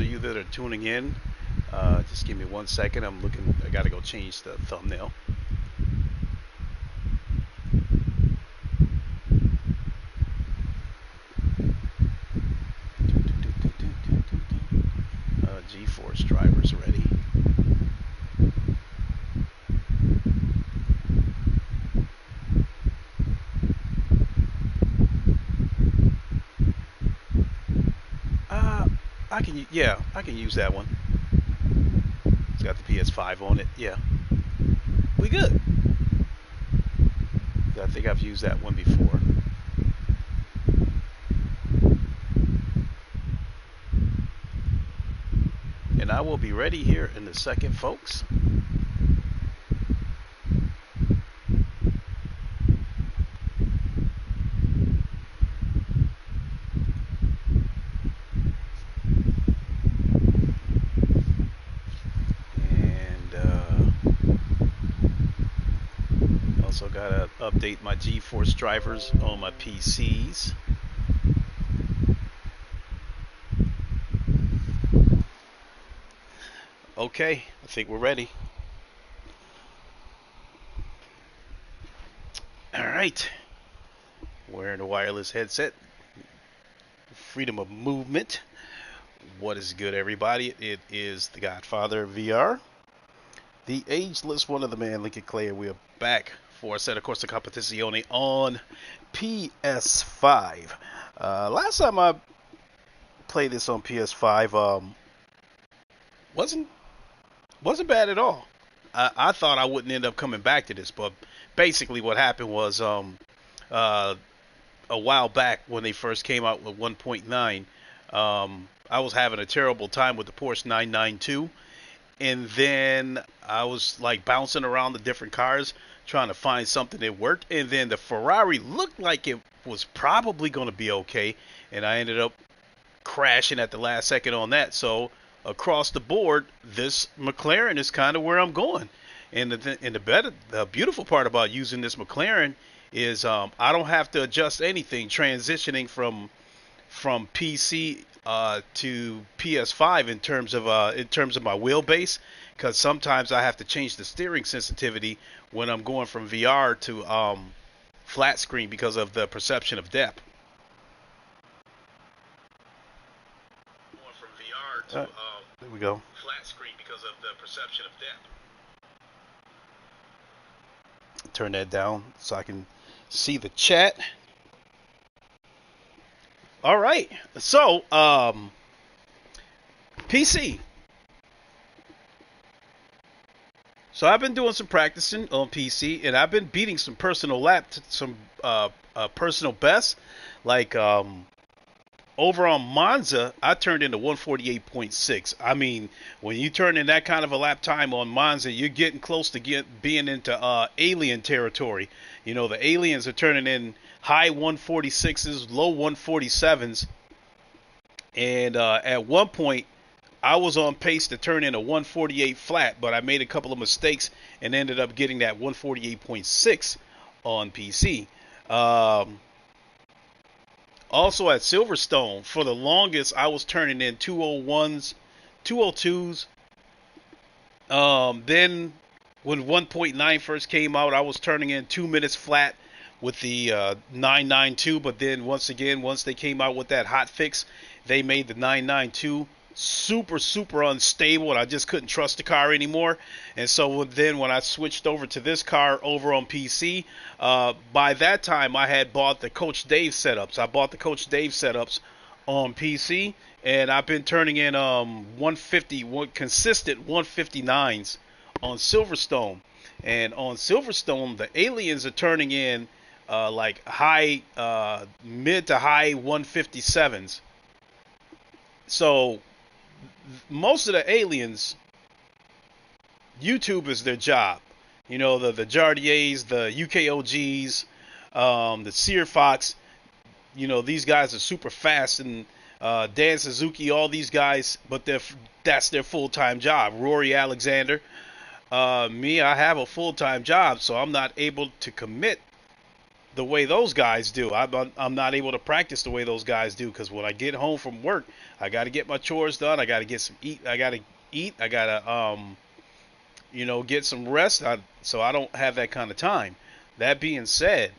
of you that are tuning in, just give me 1 second. I gotta go change the thumbnail. G-Force drivers ready. I can use that one. It's got the PS5 on it. Yeah, we good. I think I've used that one before. And I will be ready here in a second, folks. Also gotta update my G-Force drivers on my PCs. Okay, I think we're ready. All right, wearing a wireless headset. Freedom of movement. What is good, everybody? It is the Godfather of VR, the ageless one of the man, Lincoln Clay. We are back for Assetto Corsa Competizione on PS5. Last time I played this on PS5, wasn't bad at all. I thought I wouldn't end up coming back to this, but basically what happened was a while back when they first came out with 1.9, I was having a terrible time with the Porsche 992, and then I was like bouncing around the different cars trying to find something that worked, and then the Ferrari looked like it was probably going to be okay, and I ended up crashing at the last second on that. So across the board, this McLaren is kind of where I'm going. And the beautiful part about using this McLaren is I don't have to adjust anything transitioning from PC to PS5 in terms of my wheelbase, because sometimes I have to change the steering sensitivity when I'm going from VR to flat screen because of the perception of depth. Going from VR to there we go. Flat screen because of the perception of depth. Turn that down so I can see the chat. All right, so PC. So I've been doing some practicing on PC, and I've been beating some personal personal bests. Like over on Monza, I turned into 148.6. I mean, when you turn in that kind of a lap time on Monza, you're getting close to being into alien territory. You know, the aliens are turning in high 146s, low 147s. And at one point, I was on pace to turn in a 148 flat, but I made a couple of mistakes and ended up getting that 148.6 on PC. Also at Silverstone, for the longest, I was turning in 201s, 202s. Then when 1.9 first came out, I was turning in 2 minutes flat with the 992. But then once they came out with that hot fix, they made the 992 super unstable, and I just couldn't trust the car anymore. And so then when I switched over to this car over on PC, by that time I had bought the Coach Dave setups. I bought the Coach Dave setups on PC, and I've been turning in 150 consistent 159s on Silverstone. And on Silverstone, the aliens are turning in like high mid to high 157s. So most of the aliens, YouTube is their job. You know, the Jardiers, the UKOGs, the Sear Fox. You know, these guys are super fast, and Dan Suzuki, all these guys, but that's their full-time job. Rory Alexander. Me, I have a full-time job, so I'm not able to commit the way those guys do. I'm not able to practice the way those guys do because when I get home from work, I got to get my chores done. I got to get some eat. I got to eat. I got to get some rest. So I don't have that kind of time. That being said,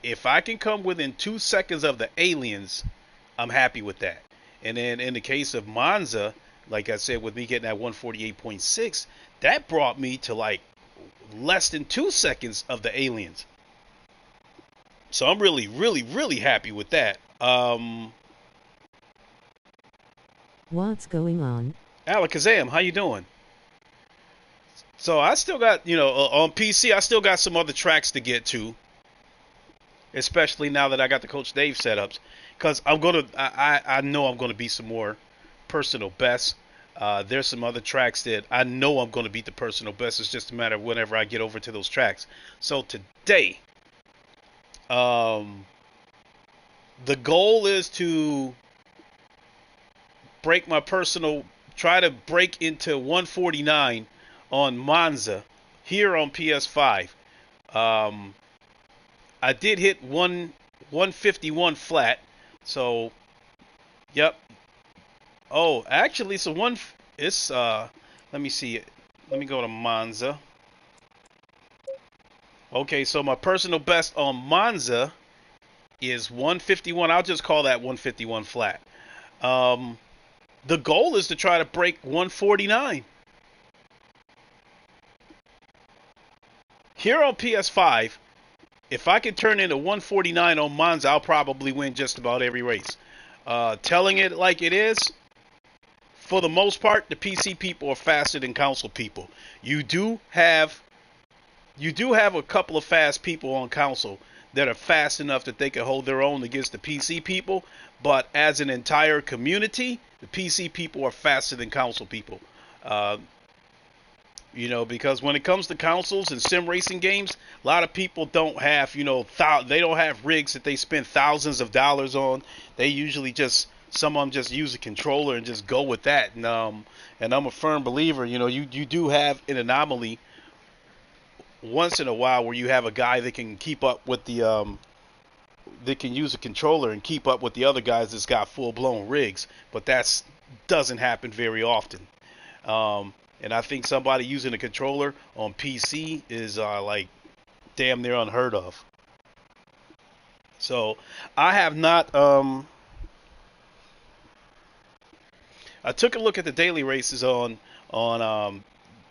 if I can come within 2 seconds of the aliens, I'm happy with that. And then in the case of Monza, like I said, with me getting that 148.6, that brought me to like less than 2 seconds of the aliens. So I'm really, really, really happy with that. What's going on? Alakazam, how you doing? So I still got, on PC, I still got some other tracks to get to, especially now that I got the Coach Dave setups, because I know I'm gonna beat some more personal bests. There's some other tracks that I know I'm gonna beat the personal best. It's just a matter of whenever I get over to those tracks. So today, um, the goal is to break my personal, try to break into 149 on Monza here on PS5. Um, I did hit 151 flat, so yep. Oh, actually, so it's let me see it. Let me go to Monza. Okay, so my personal best on Monza is 151. I'll just call that 151 flat. Um, the goal is to try to break 149. Here on PS5, if I can turn into 149 on Monza, I'll probably win just about every race. Telling it like it is, for the most part, the PC people are faster than console people. You do have a couple of fast people on console that are fast enough that they can hold their own against the PC people, but as an entire community, the PC people are faster than console people. Uh, because when it comes to consoles and sim racing games, a lot of people don't have, they don't have rigs that they spend thousands of dollars on. They usually some of them just use a controller and just go with that. And I'm a firm believer, you do have an anomaly once in a while where you have a guy that can keep up with that can use a controller and keep up with the other guys that's got full blown rigs, but that doesn't happen very often. And I think somebody using a controller on PC is like damn near unheard of. So I have not. I took a look at the daily races on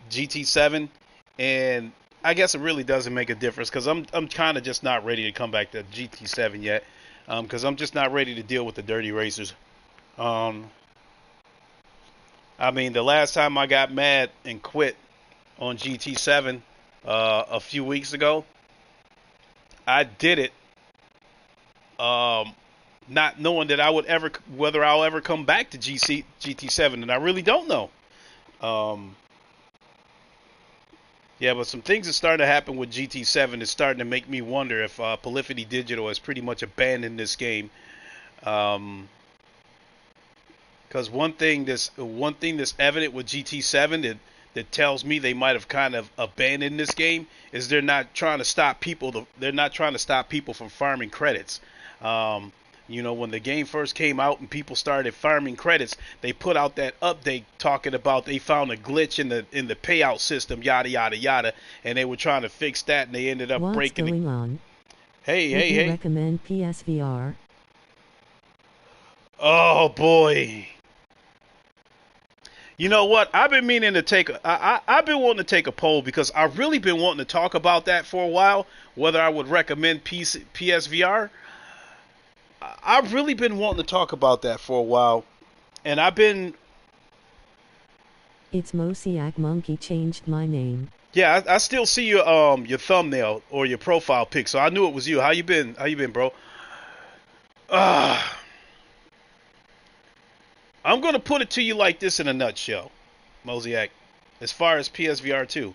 GT7, and I guess it really doesn't make a difference because I'm kind of just not ready to come back to GT7 yet, because I'm just not ready to deal with the dirty racers. Um, I mean, the last time I got mad and quit on GT7 a few weeks ago, I did it um, not knowing that I would ever, whether I'll ever come back to GT7, and I really don't know. Um, yeah, but some things are starting to happen with GT7. It's starting to make me wonder if Polyphony Digital has pretty much abandoned this game. Um, Because one thing that's evident with GT7 that tells me they might have kind of abandoned this game is they're not trying to stop people. They're not trying to stop people from farming credits. Um, when the game first came out and people started farming credits, they put out that update talking about they found a glitch in the payout system, yada yada yada, and they were trying to fix that, and they ended up What's breaking it. going on? Hey, Would hey, you hey! recommend PSVR? Oh boy! You know what? I've been meaning to I've been wanting to take a poll because I've really been wanting to talk about that for a while. Whether I would recommend PSVR. I've really been wanting to talk about that for a while, and I've been. It's Mosiak Monkey changed my name. Yeah, I still see your thumbnail or your profile pic, so I knew it was you. How you been? How you been, bro? Uh, I'm gonna put it to you like this in a nutshell, Mosiak. As far as PSVR 2.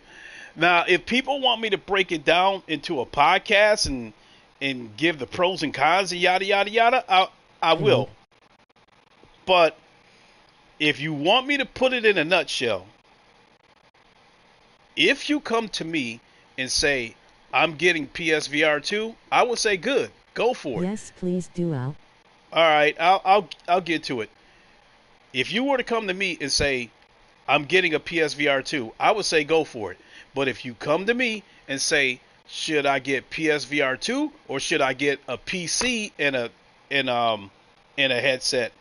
Now, if people want me to break it down into a podcast and give the pros and cons and yada yada yada, I Paid. will. But if you want me to put it in a nutshell, if you come to me and say, I'm getting PSVR 2, I would say good. Go for it. Yes, please do. Al. All right, I'll get to it. If you were to come to me and say I'm getting a PSVR 2, I would say go for it. But if you come to me and say should I get PSVR 2 or should I get a PC and and a headset,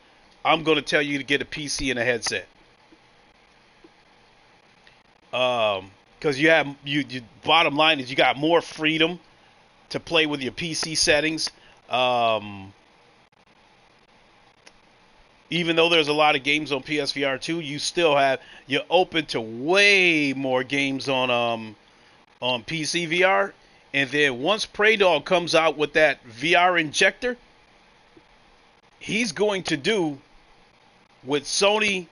I'm going to tell you to get a PC and a headset. Because you bottom line is you got more freedom to play with your PC settings. Um, Even though there's a lot of games on PSVR 2, you're open to way more games on PC VR. And then once Prey Dog comes out with that VR injector, he's going to do what Sony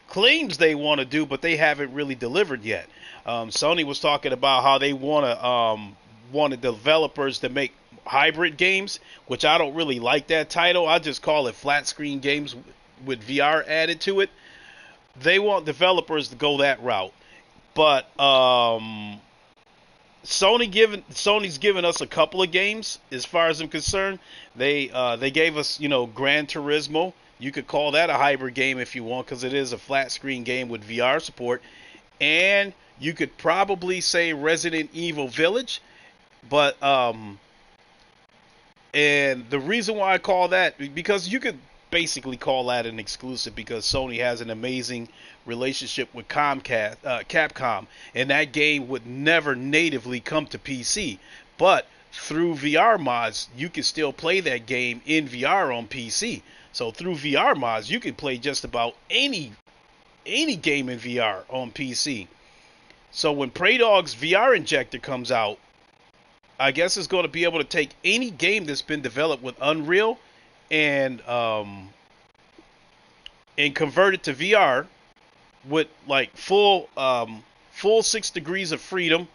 claims they want to do, but they haven't really delivered yet. Sony was talking about how they wanted developers to make hybrid games, which I don't really like that title. I just call it flat screen games with VR added to it. They want developers to go that route, but Sony's given us a couple of games as far as I'm concerned. They gave us Gran Turismo. You could call that a hybrid game if you want, because it is a flat screen game with VR support. And you could probably say Resident Evil Village, but and the reason why I call that, because you could basically call that an exclusive, because Sony has an amazing relationship with Capcom, and that game would never natively come to PC, but through VR mods, you can still play that game in VR on PC. So through VR mods, you can play just about any game in VR on PC. So when Prey Dog's VR injector comes out, I guess it's going to be able to take any game that's been developed with Unreal and convert it to VR with like full 6 degrees of freedom.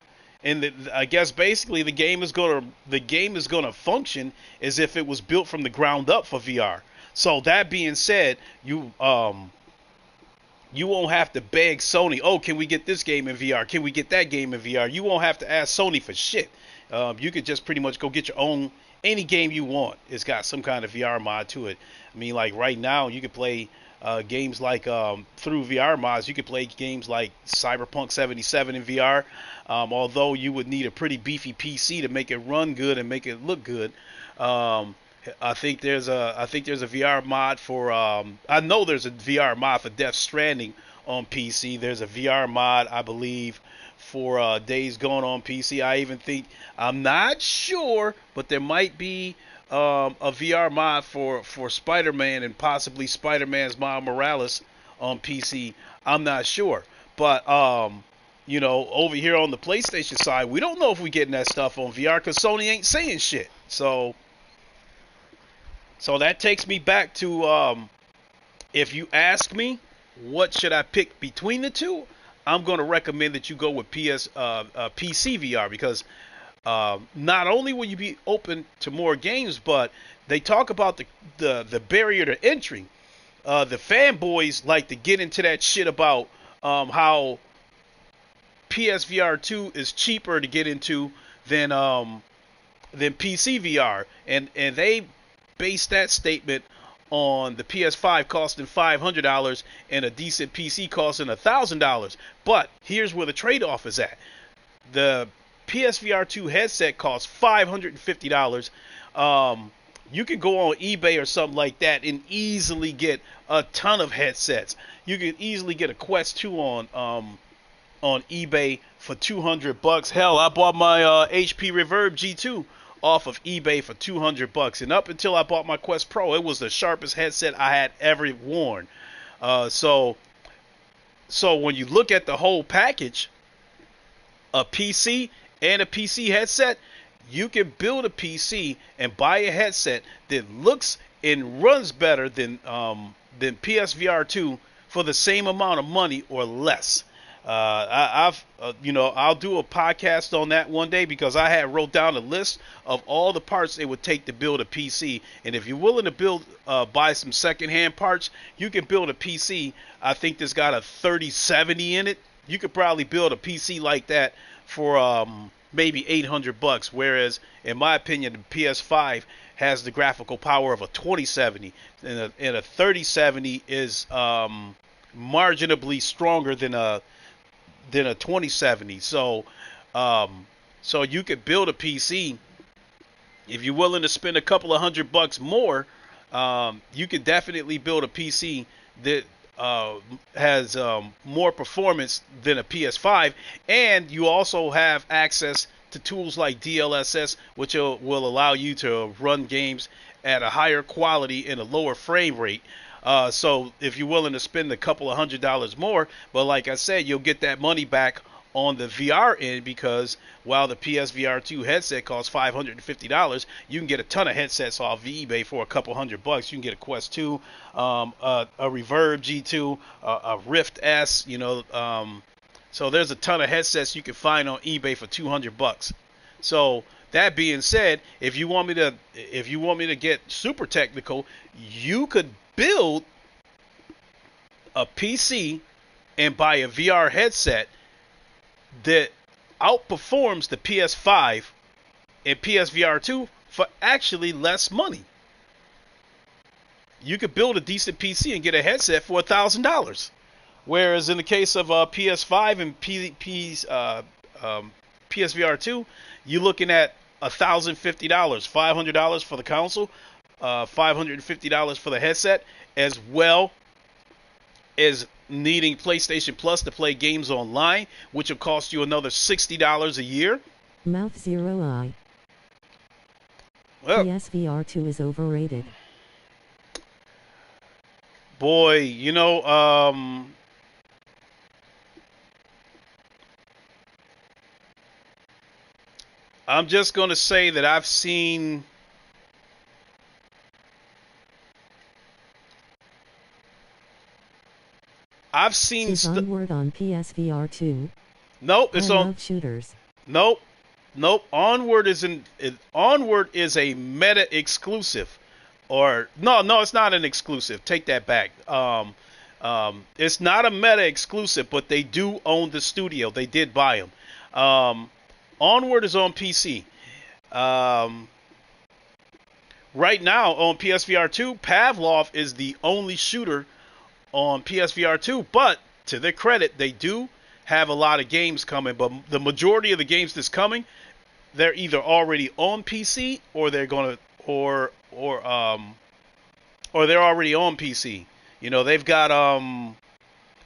And I guess basically the game is gonna function as if it was built from the ground up for VR. So that being said, you won't have to beg Sony, oh, can we get this game in VR? Can we get that game in VR? You won't have to ask Sony for shit. You could just pretty much go get your own, any game you want. It's got some kind of VR mod to it. I mean, like right now, you could play games like, through VR mods, you could play games like Cyberpunk 77 in VR, although you would need a pretty beefy PC to make it run good and make it look good. I think there's a VR mod for I know there's a VR mod for Death Stranding on PC. There's a VR mod, I believe, for Days Gone on PC. I'm not sure, but there might be a VR mod for Spider-Man and possibly Spider-Man's Miles Morales on PC. I'm not sure, but over here on the PlayStation side, we don't know if we're getting that stuff on VR because Sony ain't saying shit. So that takes me back to, if you ask me, what should I pick between the two? I'm going to recommend that you go with PC VR, because not only will you be open to more games, but they talk about the barrier to entry. The fanboys like to get into that shit about how PSVR 2 is cheaper to get into than PC VR, and they base that statement on the PS5 costing $500 and a decent PC costing $1,000. But here's where the trade-off is at. The PSVR 2 headset costs $550. You can go on eBay or something like that and easily get a ton of headsets. You can easily get a Quest 2 on eBay for $200. Hell, I bought my HP Reverb G2 off of eBay for $200, and up until I bought my Quest Pro, it was the sharpest headset I had ever worn. So when you look at the whole package, a PC and a PC headset, you can build a PC and buy a headset that looks and runs better than PSVR 2 for the same amount of money or less. I'll do a podcast on that one day, because I had wrote down a list of all the parts it would take to build a PC. And if you're willing to buy some secondhand parts, you can build a PC. I think that's got a 3070 in it. You could probably build a PC like that for maybe $800. Whereas, in my opinion, the PS5 has the graphical power of a 2070, and a 3070 is marginally stronger than a 2070. Um, so you could build a PC if you're willing to spend a couple of $100 more. You could definitely build a PC that has more performance than a PS5, and you also have access to tools like DLSS, which will allow you to run games at a higher quality and a lower frame rate. So if you're willing to spend a couple of $100 more, but like I said, you'll get that money back on the VR end, because while the PSVR 2 headset costs $550, you can get a ton of headsets off eBay for a couple $100. You can get a Quest 2, a Reverb G2, a Rift S. So there's a ton of headsets you can find on eBay for $200. So that being said, if you want me to get super technical, you could build a PC and buy a VR headset that outperforms the PS5 and PSVR 2 for actually less money. You could build a decent PC and get a headset for $1,000. Whereas in the case of PS5 and PSVR 2, you're looking at $1,050, $500 for the console, $550 for the headset, as well as needing PlayStation Plus to play games online, which will cost you another $60 a year. Mouth Zero Eye. Well, PSVR 2 is overrated. boy, I'm just going to say that I've seen Is Onward on PSVR 2? Nope, it's I on. love shooters. Nope. Onward is a Meta exclusive, or no, it's not an exclusive. Take that back. It's not a Meta exclusive, but they do own the studio. They did buy them. Onward is on PC. Right now on PSVR 2, Pavlov is the only shooter on PSVR 2, but to their credit, they do have a lot of games coming, but the majority of the games that's coming, they're either already on PC or they're gonna or they're already on PC. They've got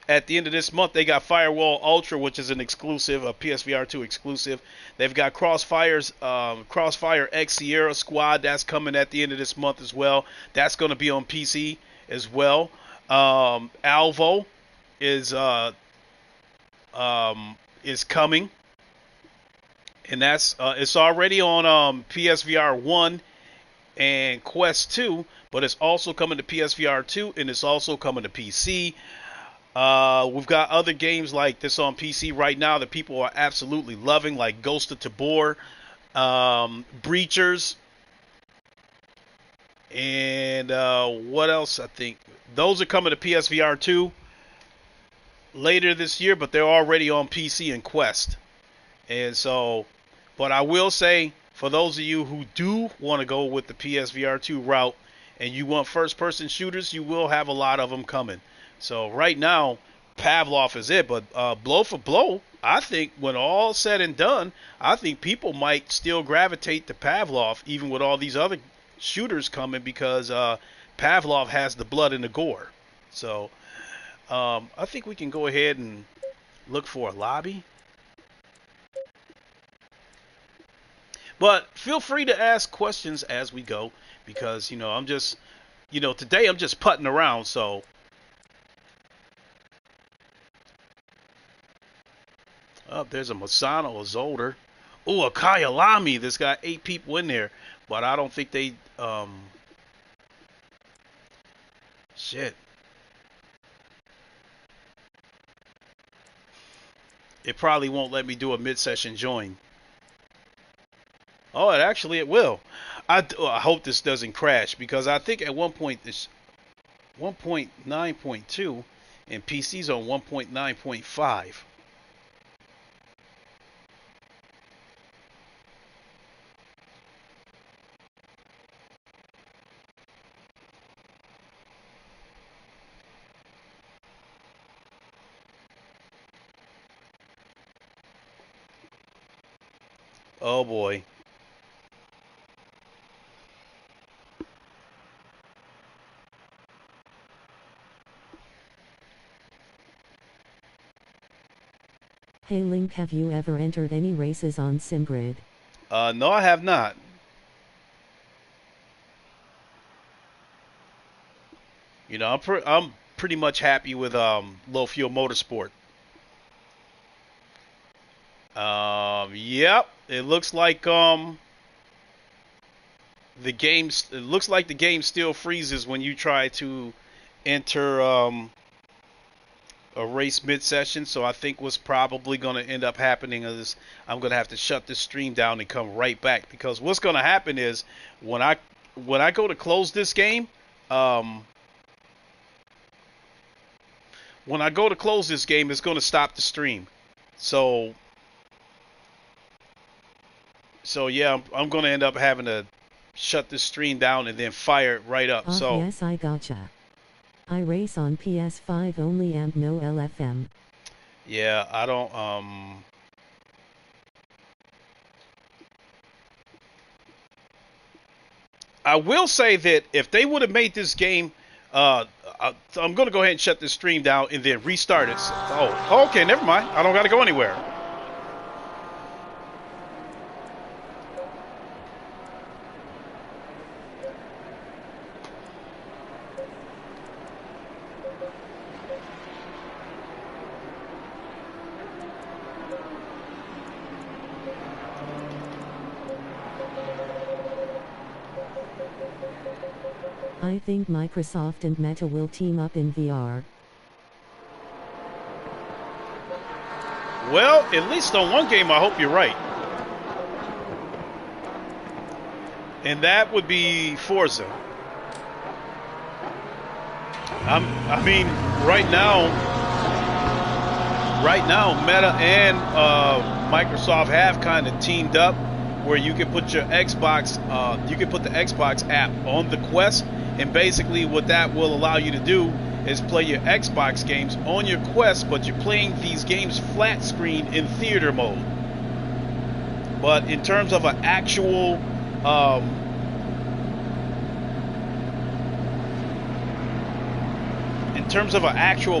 at the end of this month they got Firewall Ultra, which is an exclusive, a PSVR 2 exclusive. They've got Crossfire X Sierra Squad, that's coming at the end of this month as well. That's going to be on PC as well. Alvo is coming, and that's it's already on PSVR 1 and Quest 2, but it's also coming to PSVR 2, and it's also coming to PC. We've got other games like this on PC right now that people are absolutely loving, like Ghost of Tabor, Breachers, and what else? I think those are coming to PSVR 2 later this year, but they're already on PC and Quest. And so, but I will say, for those of you who do want to go with the PSVR 2 route and you want first-person shooters, you will have a lot of them coming. So right now, Pavlov is it, but blow for blow, I think when all said and done, I think people might still gravitate to Pavlov even with all these other shooters coming, because Pavlov has the blood and the gore. So I think we can go ahead and look for a lobby. But feel free to ask questions as we go, because I'm just today I'm just putting around. So there's a Masano, a Zolder. Oh, a Kyalami that's got 8 people in there, but I don't think they shit. It probably won't let me do a mid-session join. Oh, it will. I hope this doesn't crash, because I think at one point this 1.9.2 and PC's on 1.9.5. Oh boy. Hey Link, have you ever entered any races on SimGrid? No, I have not. You know, I'm pretty much happy with low fuel motorsport. Yep. It looks like it looks like the game still freezes when you try to enter a race mid-session. So I think what's probably going to end up happening is I'm going to have to shut this stream down and come right back, because what's going to happen is when I go to close this game, when I go to close this game, it's going to stop the stream. So yeah, I'm going to end up having to shut this stream down and then fire it right up. So yes, I gotcha. I race on PS5 only and no LFM. yeah, I don't I will say that if they would have made this game, I'm going to go ahead and shut this stream down and then restart it. Oh, okay, never mind. I don't got to go anywhere. I think Microsoft and Meta will team up in VR. Well, at least on one game, I hope you're right. And that would be Forza. I mean, right now, Meta and Microsoft have kind of teamed up, where you can put your Xbox, you can put the Xbox app on the Quest, and basically what that will allow you to do is play your Xbox games on your Quest, but you're playing these games flat screen in theater mode. But in terms of an actual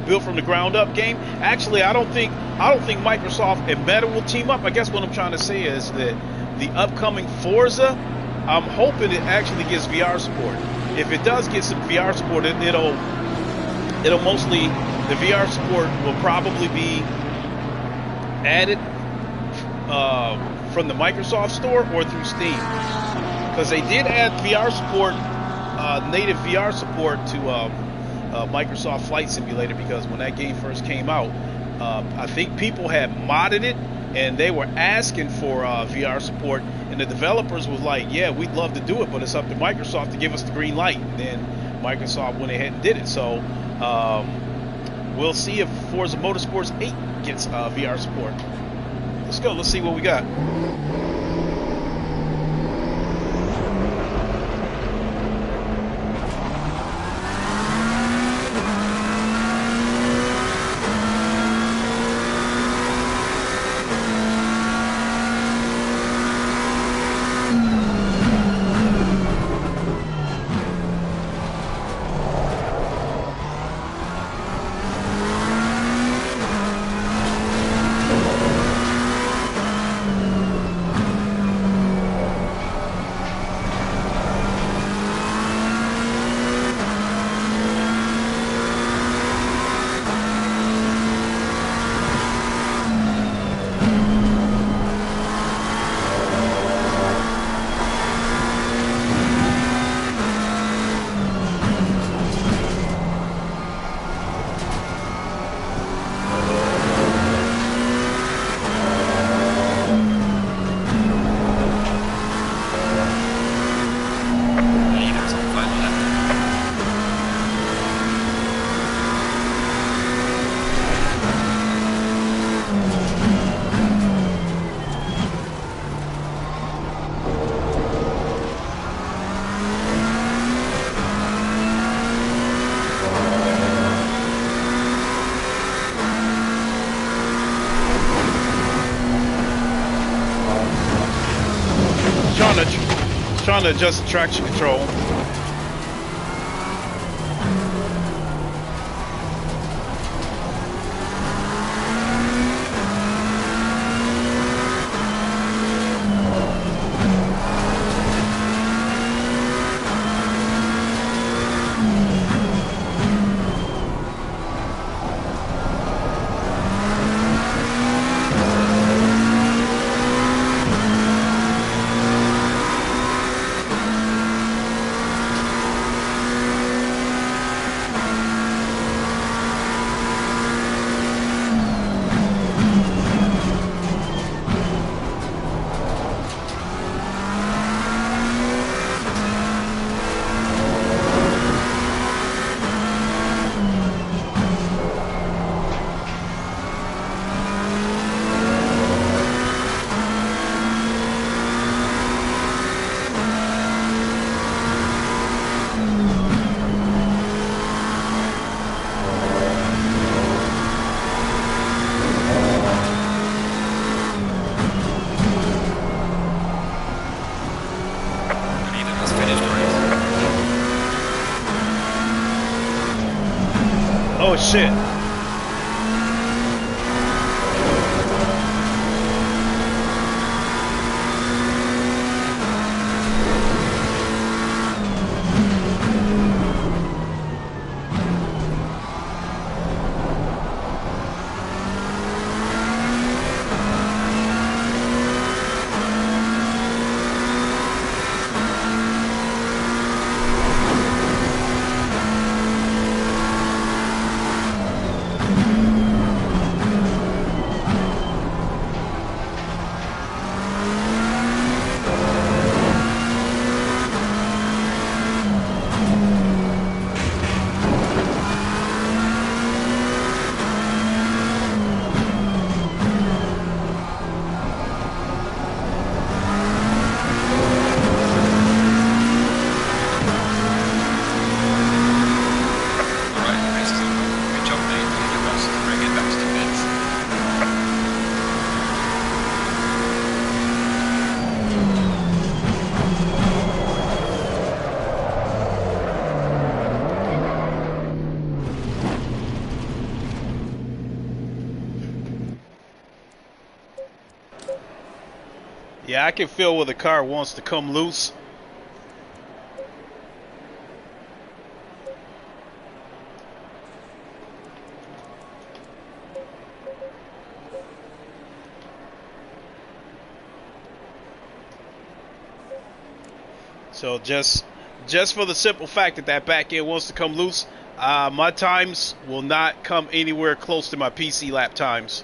built from the ground up game, actually I don't think Microsoft and Meta will team up. I guess what I'm trying to say is that the upcoming Forza, I'm hoping it actually gets VR support. If it does get some VR support, it'll mostly, the VR support will probably be added from the Microsoft store or through Steam, because they did add VR support, native VR support to Microsoft Flight Simulator, because when that game first came out, I think people had modded it and they were asking for VR support, and the developers was like, yeah, we'd love to do it, but it's up to Microsoft to give us the green light. And then Microsoft went ahead and did it. So we'll see if Forza Motorsports 8 gets VR support. Let's go. Let's see what we got. trying to adjust the traction control. Oh shit. Yeah, I can feel where the car wants to come loose. So just for the simple fact that that back end wants to come loose, my times will not come anywhere close to my PC lap times.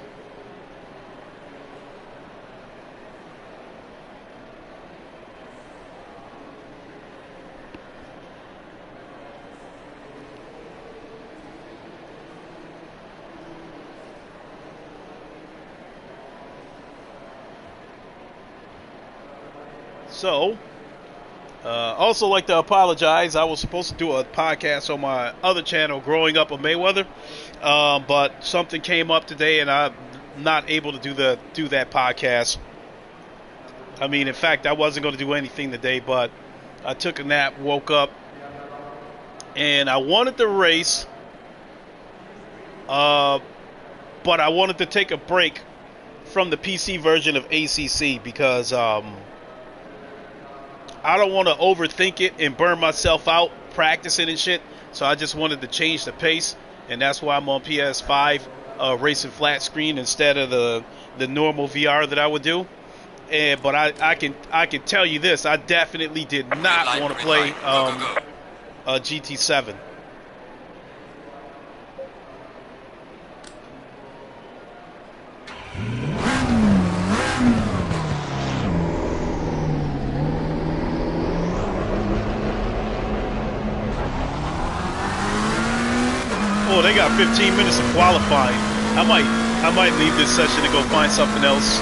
So, also like to apologize. I was supposed to do a podcast on my other channel, Growing Up with Mayweather, but something came up today, and I'm not able to do that podcast. I mean, in fact, I wasn't going to do anything today, but I took a nap, woke up, and I wanted to race, but I wanted to take a break from the PC version of ACC because I don't want to overthink it and burn myself out practicing and shit. So I just wanted to change the pace, and that's why I'm on PS5 racing flat screen instead of the normal VR that I would do. But I can tell you this: I definitely did not want to play GT7. Oh, they got 15 minutes of qualifying. I might leave this session and go find something else.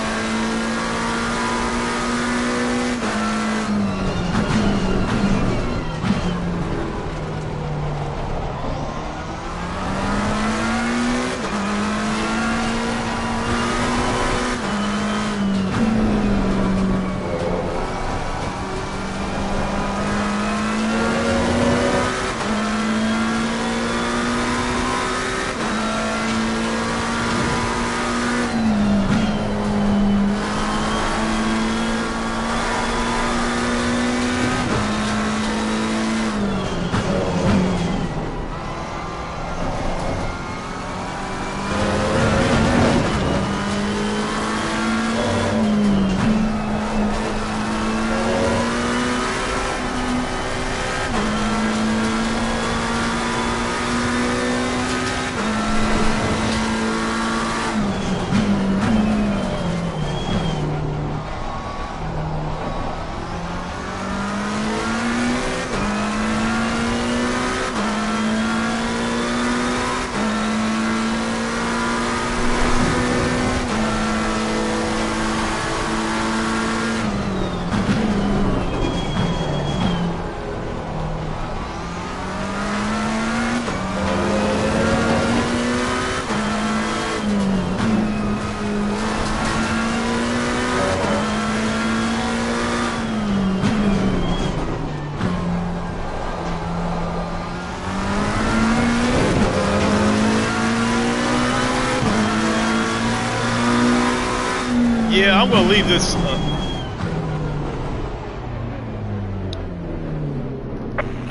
Yeah, I'm gonna leave this.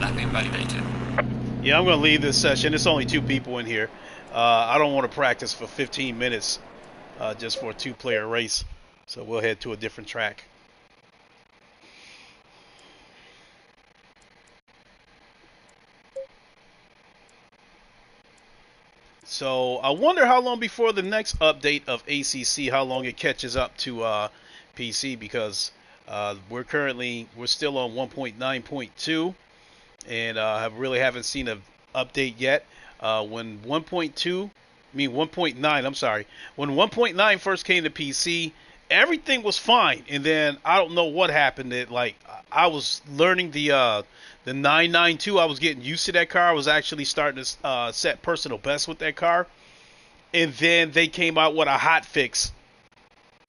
Lap invalidated. Yeah, I'm gonna leave this session. It's only 2 people in here. I don't want to practice for 15 minutes just for a 2-player race. So we'll head to a different track. So I wonder how long before the next update of ACC, how long it catches up to PC, because we're still on 1.9.2 and haven't seen an update yet. When 1.9, I'm sorry, when 1.9 first came to PC, everything was fine, and then I don't know what happened. I was learning the 992. I was getting used to that car. I was actually starting to set personal best with that car, and then they came out with a hot fix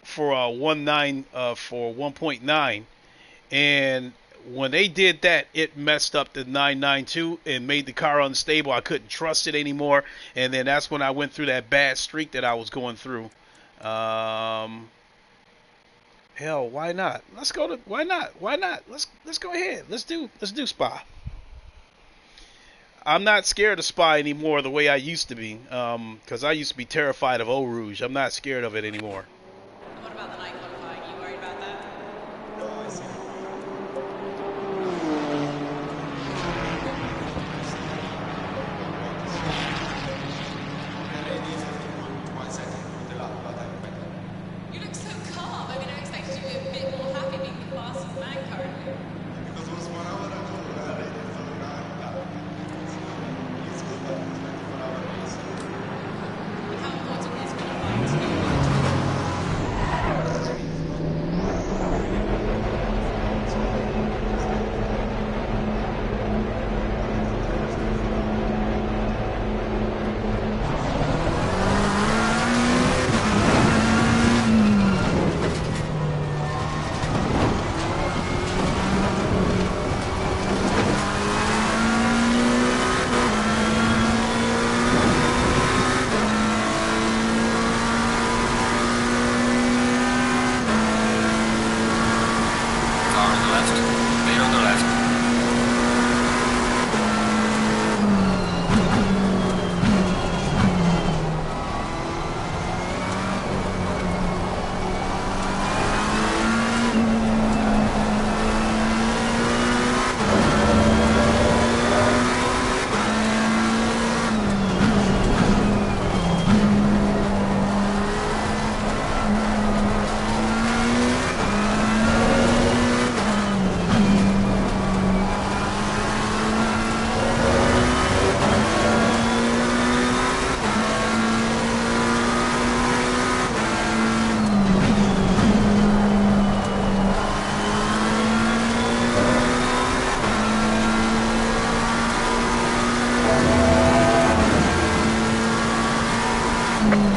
for 1.9, and when they did that, it messed up the 992 and made the car unstable. I couldn't trust it anymore, and then that's when I went through that bad streak that I was going through. Hell, why not? Why not? Let's go ahead. Let's do Spa. I'm not scared of Spa anymore the way I used to be, because I used to be terrified of Eau Rouge. I'm not scared of it anymore. And what about the night qualifying? Are you worried about that? No, I see. You look so calm. I mean, I expected you to be a bit more happy being the fastest man currently. Because it was 1 hour ago, right? So now I'm back. It's good, but it's 24-hour race. And how important is qualifying to you? Car on the left. Clear on the left.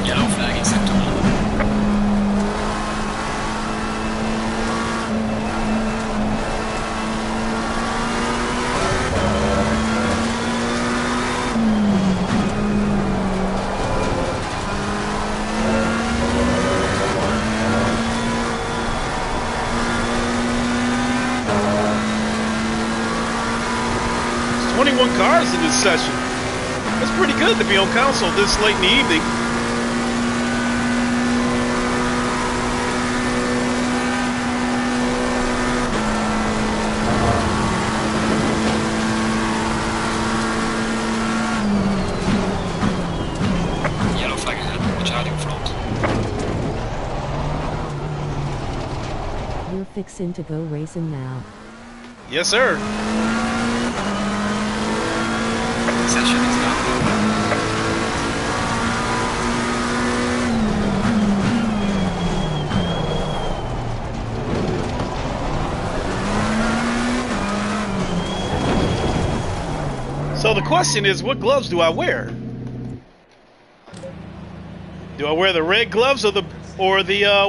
Yellow flag in sector 1. There's 21 cars in this session. That's pretty good to be on console this late in the evening. Yellow flag ahead. Watch out in front. We're fixin' to go racing now. Yes, sir. Session is now over. So the question is, what gloves do I wear? Do I wear the red gloves or the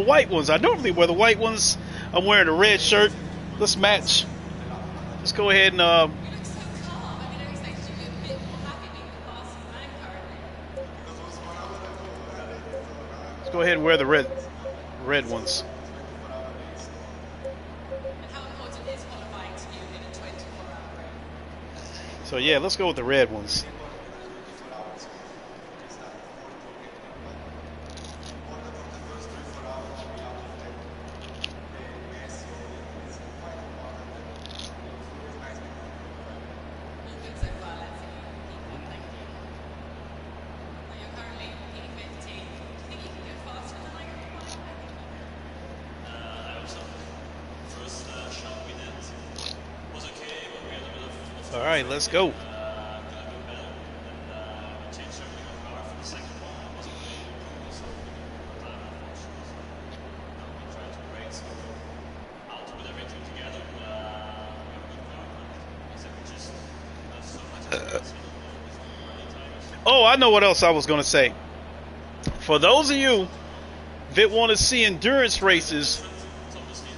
white ones? I normally wear the white ones. I'm wearing a red shirt. Let's match. Let's go ahead and You look so calm. I mean, I expected you to be a bit more happy being the fastest man currently. Because it was 1 hour ago, right? So now I'm let's go ahead and wear the red ones. So yeah, let's go with the red ones. All good so far. Let's see. Keep on, thank you. Now you're currently P15. Do you think you can go faster than I can? I think you can. I hope so. First shot we did was okay, but we had a bit of All right, let's go. could have been better. And we changed everything on car for the second one. It wasn't really improving, so we didn't have time, unfortunately. So we tried to break, so out with everything together. We have a good car, but I said we just so much experience with running tires. Oh, I know what else I was gonna say. For those of you that want to see endurance races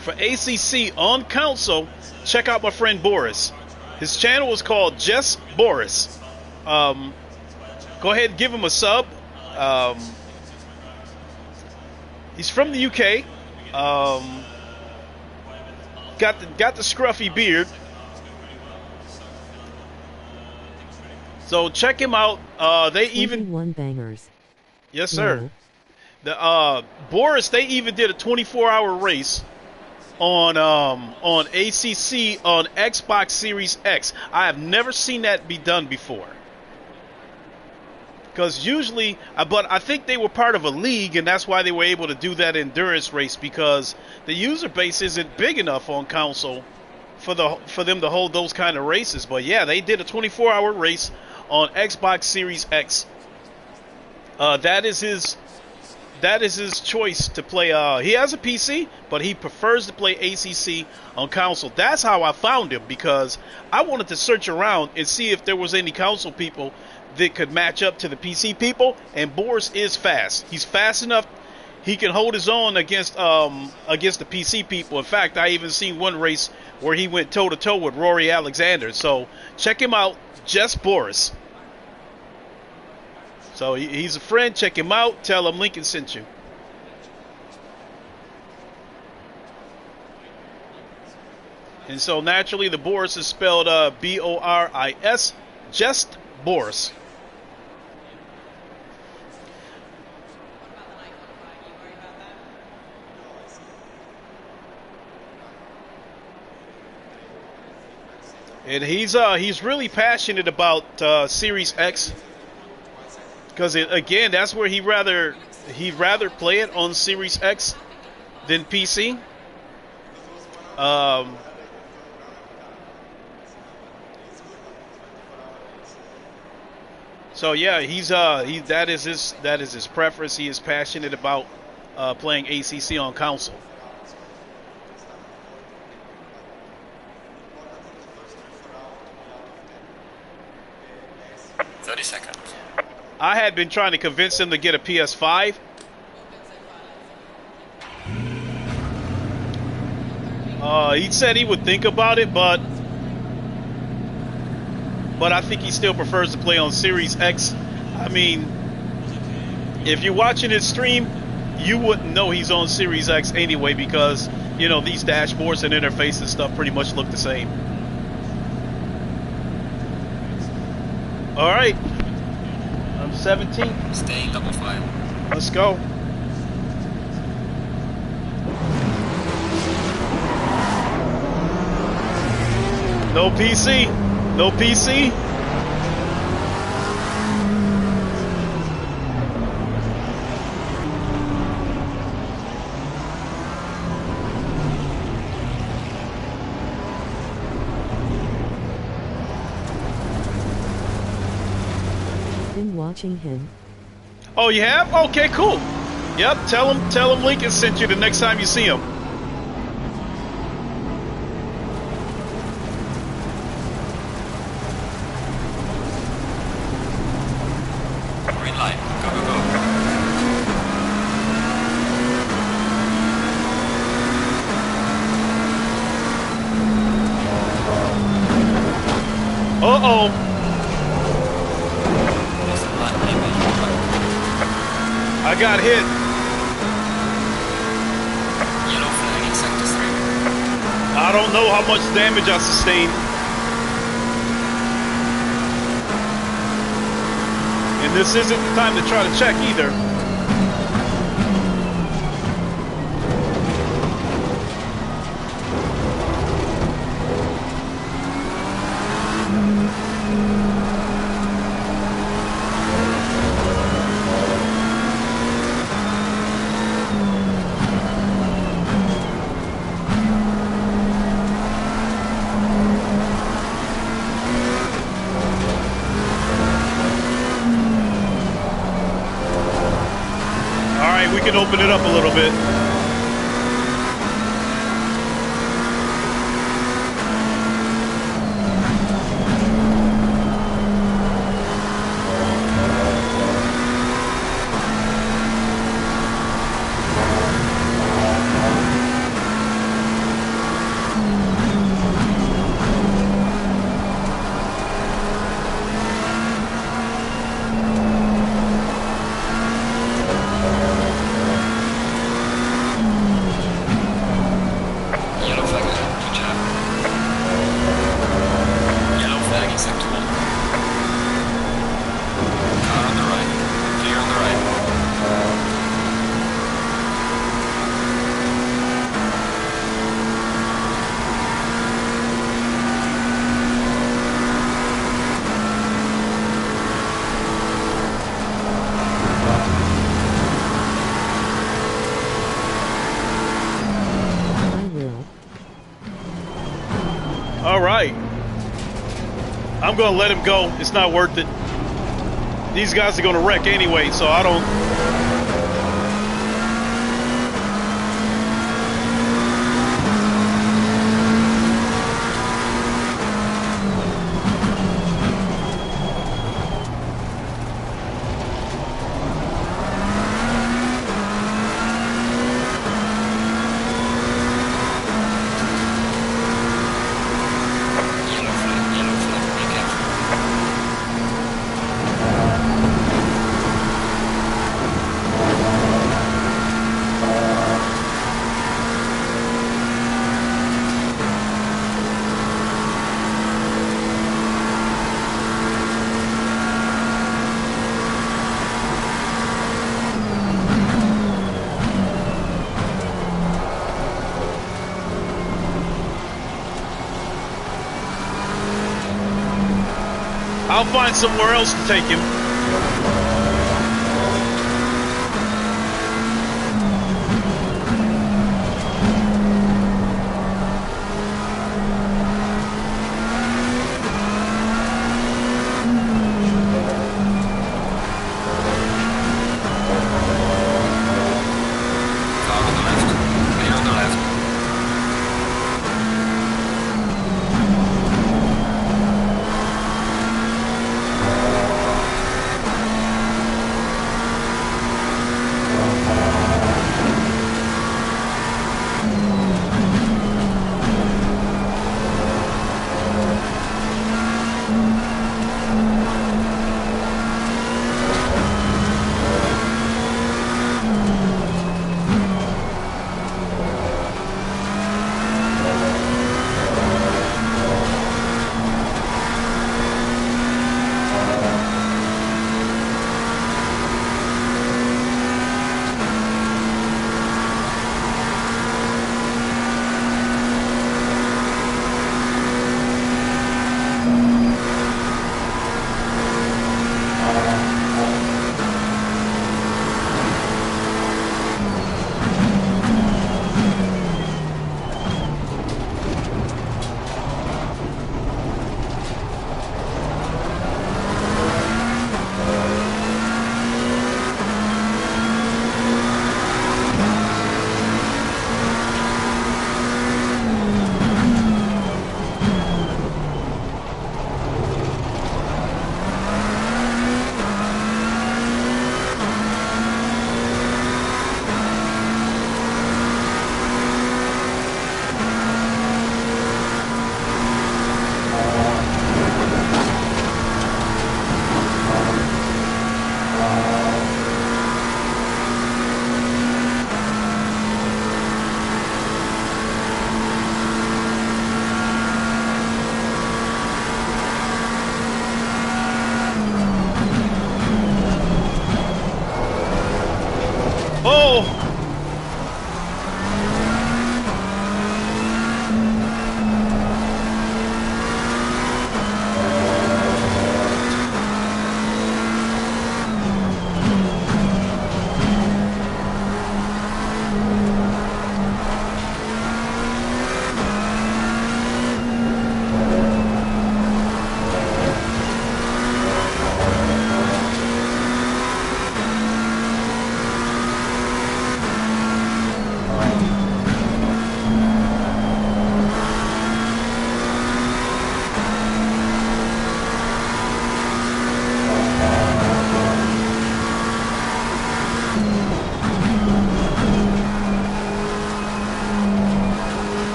for ACC on console, check out my friend Boris. His channel is called Just Boris. Go ahead and give him a sub. He's from the UK. Got the scruffy beard. So check him out. They even 21 bangers. yes sir. Whoa. The Boris, they even did a 24-hour race on ACC on Xbox Series X. I have never seen that be done before. Because usually, but I think they were part of a league, and that's why they were able to do that endurance race, because the user base isn't big enough on console for them to hold those kind of races. But yeah, they did a 24-hour race on Xbox Series X. That is his choice to play. He has a PC, but he prefers to play ACC on console. That's how I found him, because I wanted to search around and see if there was any console people that could match up to the PC people. And Boris is fast. He's fast enough. He can hold his own against the PC people. In fact, I even seen one race where he went toe to toe with Rory Alexander. So check him out, Just Boris. So he's a friend. Check him out. Tell him Lincoln sent you. And so naturally, the Boris is spelled Boris. Just Boris. What about the night qualifying? You worried about that? And he's really passionate about Series X, because again, that's where he'd rather play it on Series X than PC. So yeah, that is his preference. He is passionate about playing ACC on console. I had been trying to convince him to get a PS5. He said he would think about it, but I think he still prefers to play on Series X. I mean, if you're watching his stream, you wouldn't know he's on Series X anyway, because you know these dashboards and interface and stuff pretty much look the same. All right. I'm 17. Staying double file. Let's go. No PC. No PC. Been watching him. Oh, you have? Okay, cool. Yep, tell him Lincoln sent you the next time you see him. Green light. Go, go, go. Uh-oh. There's a line maybe. I got hit. Yellow flag in sector 3. I don't know how much damage I sustained. this isn't the time to try to check either. We can open it up a little bit. All right. I'm going to let him go. It's not worth it. These guys are going to wreck anyway, so I don't... I'll find somewhere else to take him.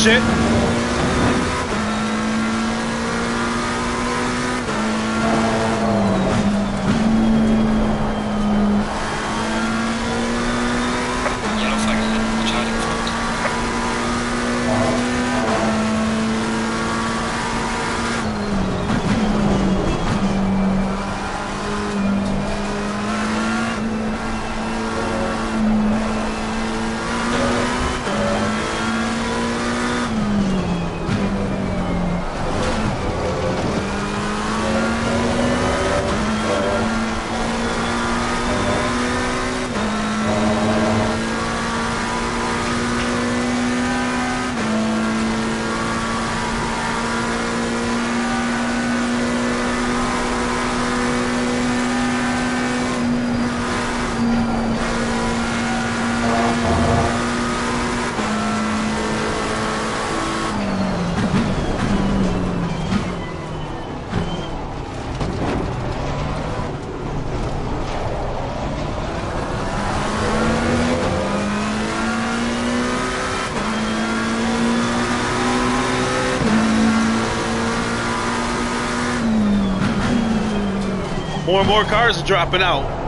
shit. Yellow flag ahead. Watch out in front. More and more cars are dropping out.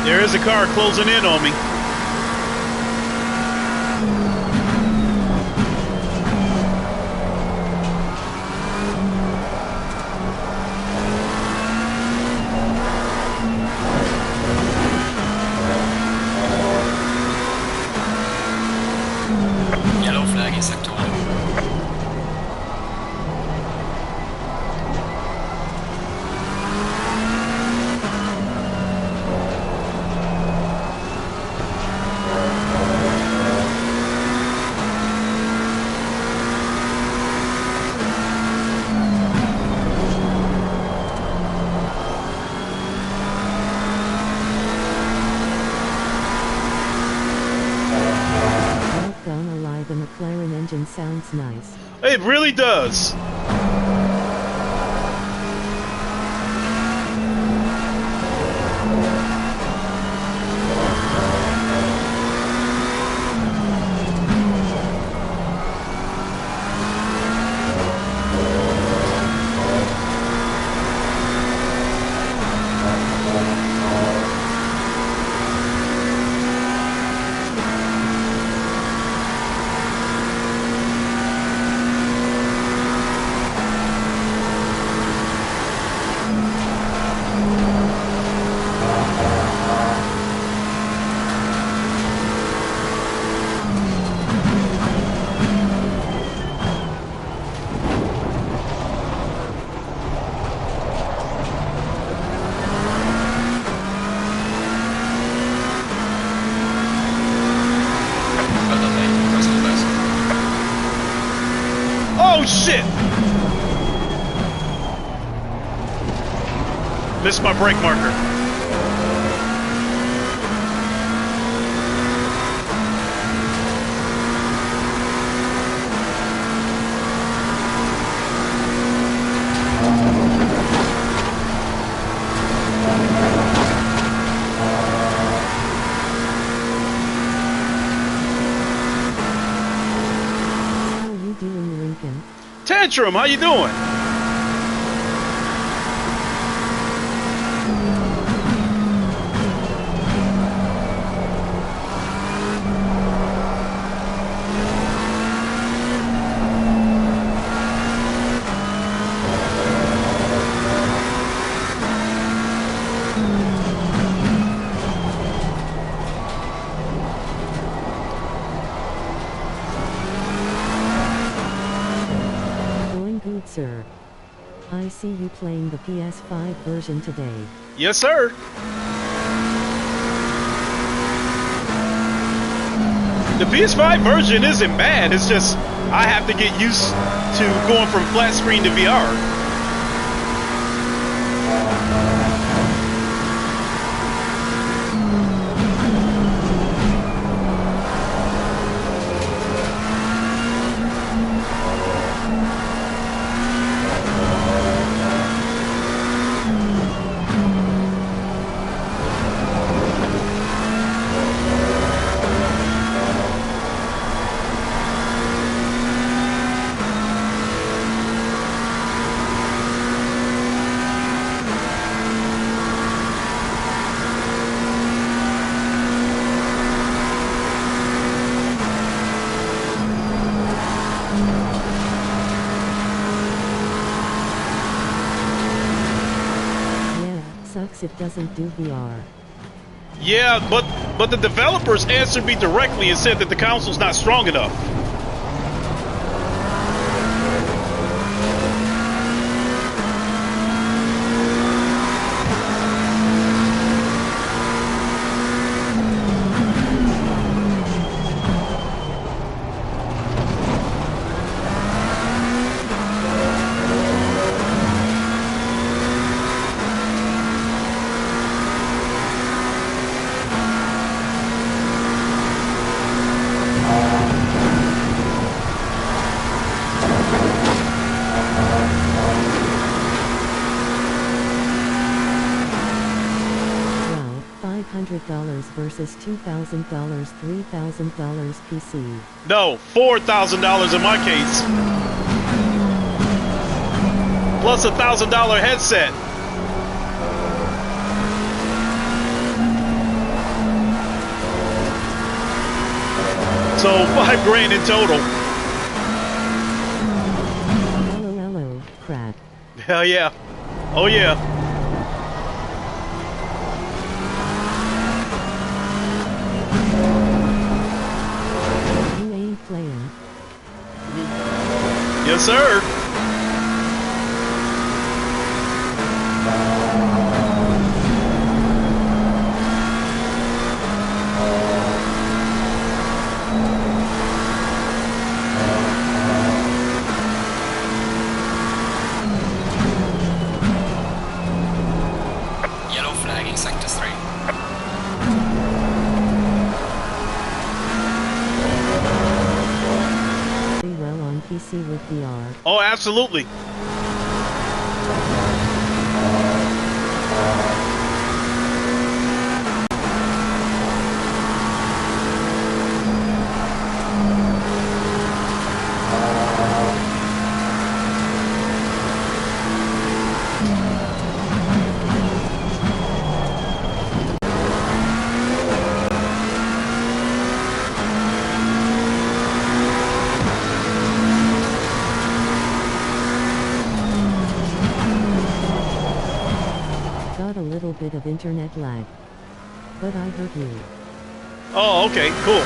There is a car closing in on me. Yellow flag in sector 1. Doggone alive, the McLaren engine sounds nice. It really does. Oh shit! Missed my brake marker. How you doing, Lincoln? Tantrum, how you doing? Going good, sir. I see you playing the PS5 version today. Yes, sir. The PS5 version isn't bad. It's just I have to get used to going from flat screen to VR. Yeah, sucks it doesn't do VR. Yeah, but the developers answered me directly and said that the console's not strong enough. Wow, $500 versus $2,000, $3,000 PC. No, $4,000 in my case. Plus $1,000 headset. So $5 grand in total. LOLO, crap. Hell yeah. Oh yeah. You ain't playing. Yes, sir. Yellow flag in sector 3. Pretty well on PC with VR. Oh, absolutely. Got a little bit of internet lag. But I heard you. Oh, okay, cool.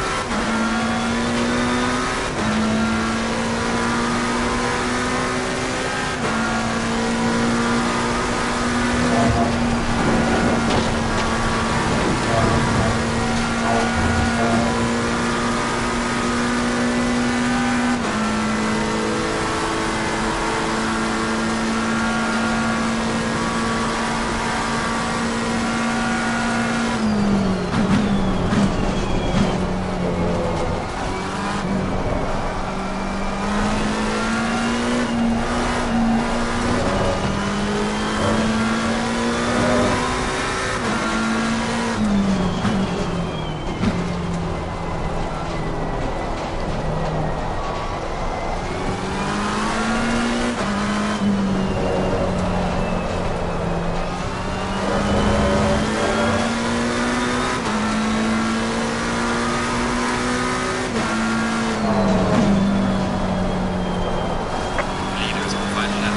Leaders on final lap.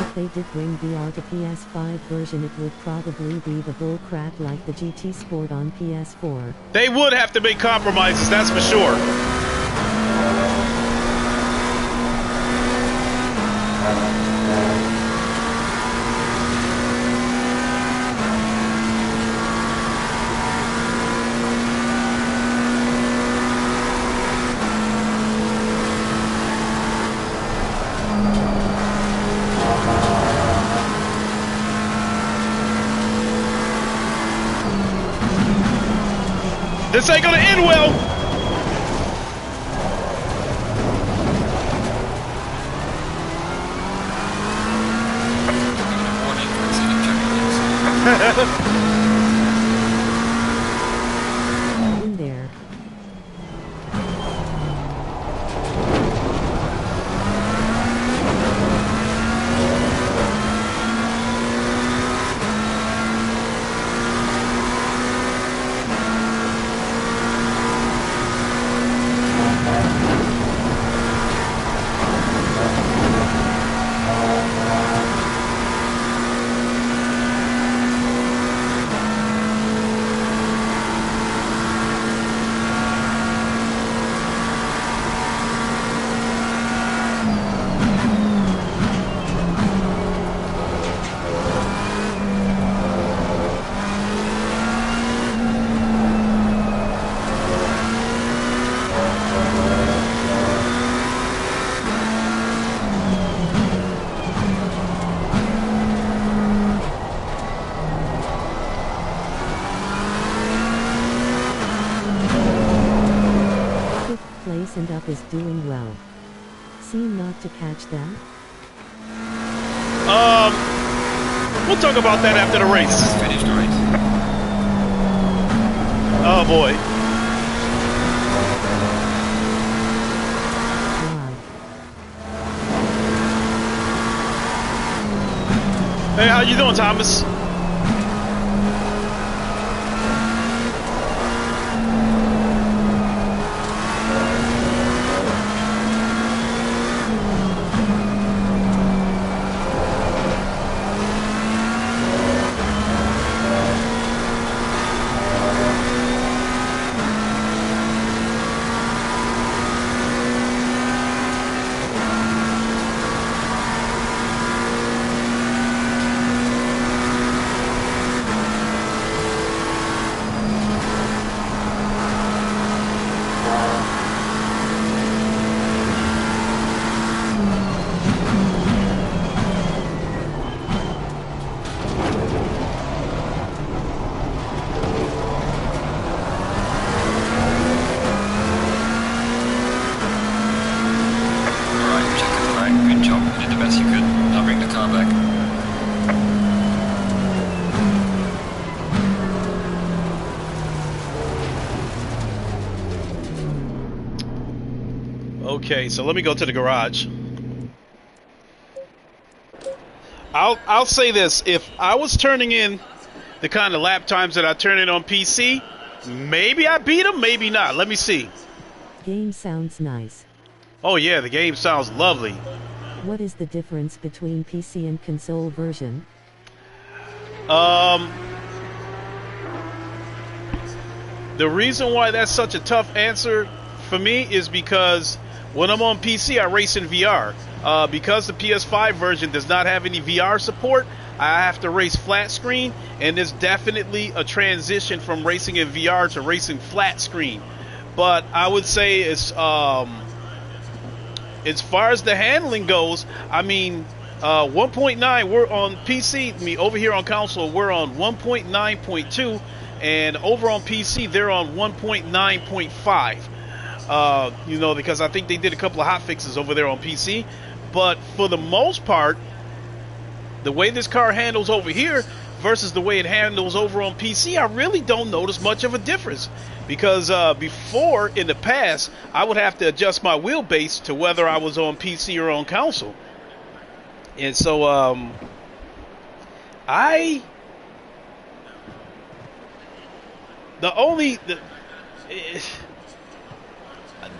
If they did bring VR to PS5 version, it would probably be the bull crap like the GT Sport on PS4. They would have to make compromises, that's for sure. This ain't gonna end well. Warning for exceeding checkpoints. In there. Place and up is doing well. Seem not to catch them? We'll talk about that after the race. Finished the race. Oh boy. Hey, how you doing, Thomas? Alright, check it out. Good job. You did the best you could. Now bring the car back. Okay, so let me go to the garage. I'll say this: if I was turning in the kind of lap times that I turn in on PC, maybe I beat him, maybe not. Let me see. Game sounds nice. Oh yeah, the game sounds lovely. What is the difference between PC and console version? The reason why that's such a tough answer for me is because when I'm on PC, I race in VR. Because the PS5 version does not have any VR support, I have to race flat screen, and there's definitely a transition from racing in VR to racing flat screen. But I would say it's as far as the handling goes, I mean, 1.9, we're on PC, over here on console, we're on 1.9.2, and over on PC, they're on 1.9.5. You know, because I think they did a couple of hot fixes over there on PC. But for the most part, the way this car handles over here versus the way it handles over on PC, I really don't notice much of a difference. Because before, in the past, I would have to adjust my wheelbase to whether I was on PC or on console. And so,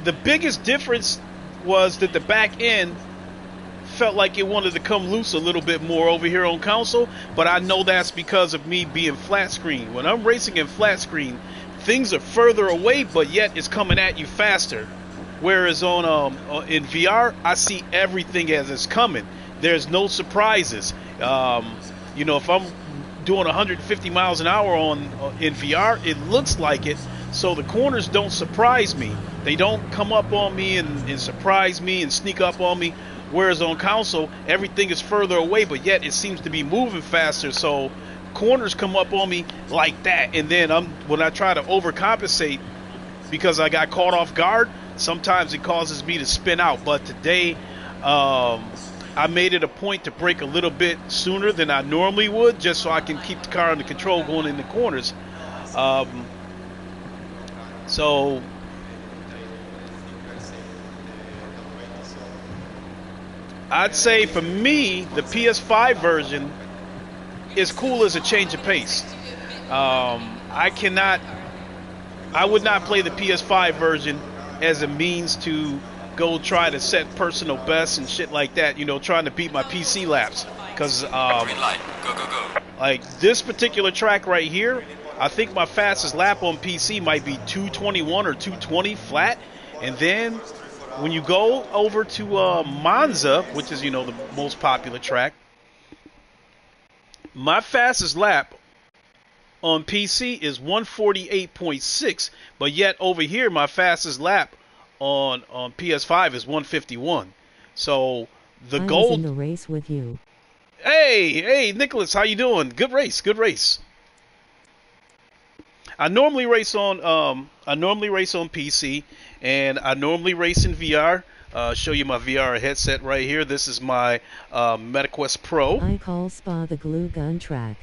the biggest difference was that the back end felt like it wanted to come loose a little bit more over here on console, but I know that's because of me being flat screen. When I'm racing in flat screen, things are further away, but yet it's coming at you faster. Whereas on in VR, I see everything as it's coming. There's no surprises. You know, if I'm doing 150 miles an hour in VR, it looks like it. So the corners don't surprise me. They don't come up on me and surprise me and sneak up on me. Whereas on console, everything is further away, but yet it seems to be moving faster. So corners come up on me like that, and then when I try to overcompensate because I got caught off guard, sometimes it causes me to spin out. But today, I made it a point to brake a little bit sooner than I normally would, just so I can keep the car under control going in the corners. So I'd say for me, the PS5 version is cool as a change of pace. I would not play the PS5 version as a means to go try to set personal bests and shit like that, you know, trying to beat my PC laps. Because, Green light. Go, go, go. like, this particular track right here, I think my fastest lap on PC might be 221 or 220 flat. And then when you go over to Monza, which is, you know, the most popular track, my fastest lap on PC is 148.6, but yet over here my fastest lap on PS5 is 151. So the I was gold. in the race with you. Hey, Nicholas, how you doing? Good race. I normally race on PC, and I normally race in VR. Show you my VR headset right here. This is my MetaQuest Pro. I call Spa the glue gun track.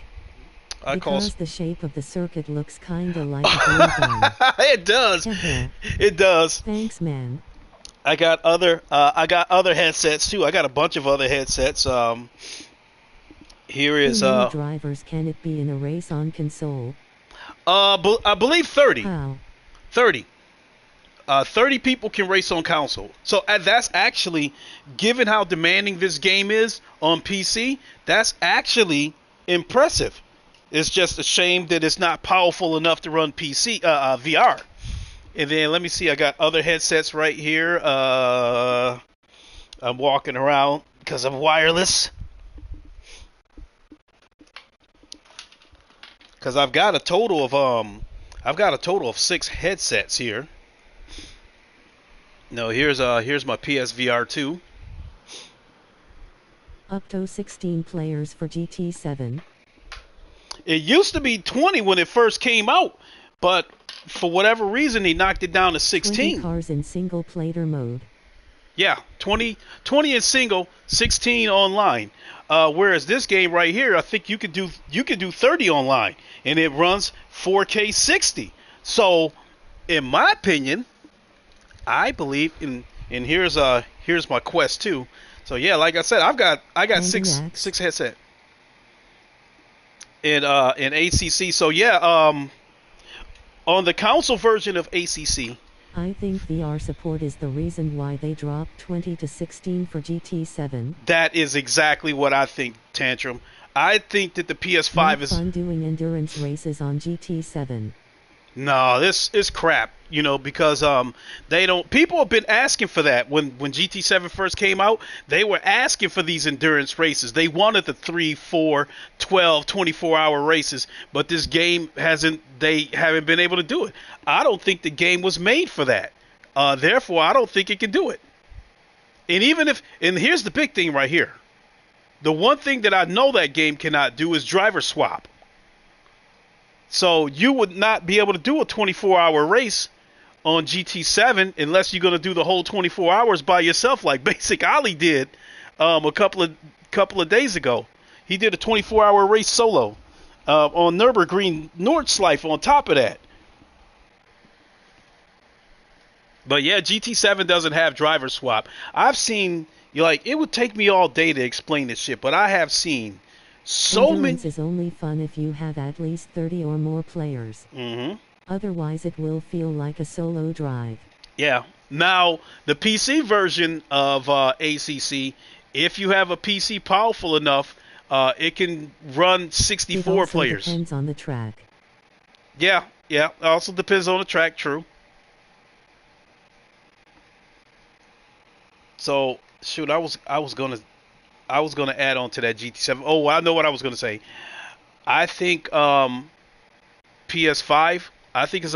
Because the shape of the circuit looks kinda like a glue gun. It does. It does. Thanks, man. I got other headsets too. I got a bunch of other headsets. Here How is many drivers can it be in a race on console? I believe 30. How? 30. 30 people can race on console. So that's actually, given how demanding this game is on PC, that's actually impressive. It's just a shame that it's not powerful enough to run PC VR. And then let me see, I got other headsets right here. I'm walking around because I'm wireless. Because I've got a total of 6 headsets here. No, here's my PSVR 2. Up to 16 players for GT7. It used to be 20 when it first came out, but for whatever reason they knocked it down to 20 16. cars in single player mode. Yeah, 20 in single, 16 online. Whereas this game right here, I think you could do 30 online, and it runs 4K 60. So, in my opinion, I believe and here's my Quest 2. So yeah, like I said, I got six headset in ACC. So yeah, on the console version of ACC, I think VR support is the reason why they dropped 20 to 16 for GT7. that is exactly what I think, Tantrum. I think that the PS5 Not is fun doing endurance races on GT7. no, this is crap, because people have been asking for that. When GT7 first came out, they were asking for these endurance races. They wanted the 3, 4, 12, 24-hour races, but this game they haven't been able to do it. I don't think the game was made for that. Therefore, I don't think it can do it. And here's the big thing right here. The one thing that I know that game cannot do is driver swap. So you would not be able to do a 24-hour race on GT7 unless you're going to do the whole 24 hours by yourself, like Basic Ollie did a couple of days ago. He did a 24-hour race solo on Nürburgring Nordschleife on top of that. But yeah, GT7 doesn't have driver swap. I've seen, it would take me all day to explain this shit, but I have seen Endurance is only fun if you have at least 30 or more players. Mm-hmm. Otherwise it will feel like a solo drive. Yeah. Now, the PC version of ACC, if you have a PC powerful enough, it can run 64 it also players. Depends on the track. Yeah. It also depends on the track, true. So, shoot, I was gonna add on to that GT7. Oh, I know what I was gonna say. I think PS5. I think it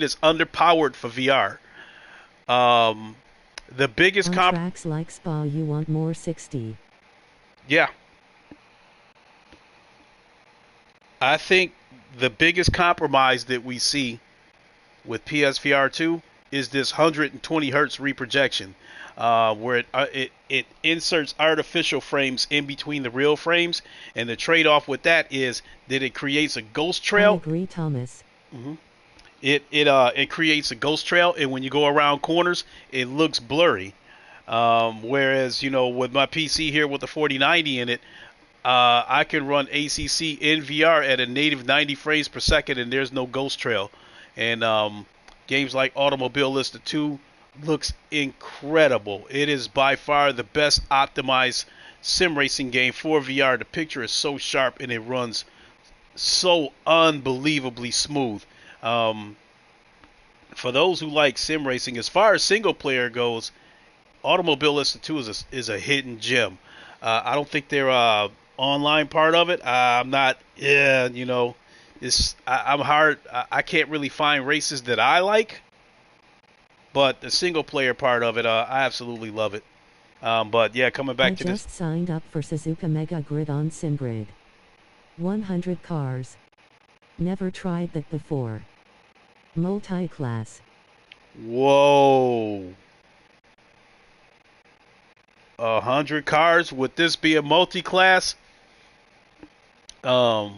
is underpowered for VR. The biggest on tracks like Spa, you want more 60. Yeah. I think the biggest compromise that we see with PSVR 2 is this 120 hertz reprojection. Where it inserts artificial frames in between the real frames, and the trade-off with that is that it creates a ghost trail. I agree, Thomas. Mm-hmm. It creates a ghost trail, and when you go around corners, it looks blurry. Whereas with my PC here with the 4090 in it, I can run ACC in VR at a native 90 frames per second, and there's no ghost trail. And games like Automobilista 2 looks incredible. It is by far the best optimized sim racing game for VR. The picture is so sharp and it runs so unbelievably smooth. For those who like sim racing, as far as single player goes, Automobilista 2 is a hidden gem. I don't think they're online part of it. I'm not. Yeah, I'm hard. I can't really find races that I like. But the single player part of it, I absolutely love it. But yeah, coming back to this. I just signed up for Suzuka Mega Grid on SimGrid. 100 cars. Never tried that before. Multi-class. Whoa. 100 cars? Would this be a multi-class? I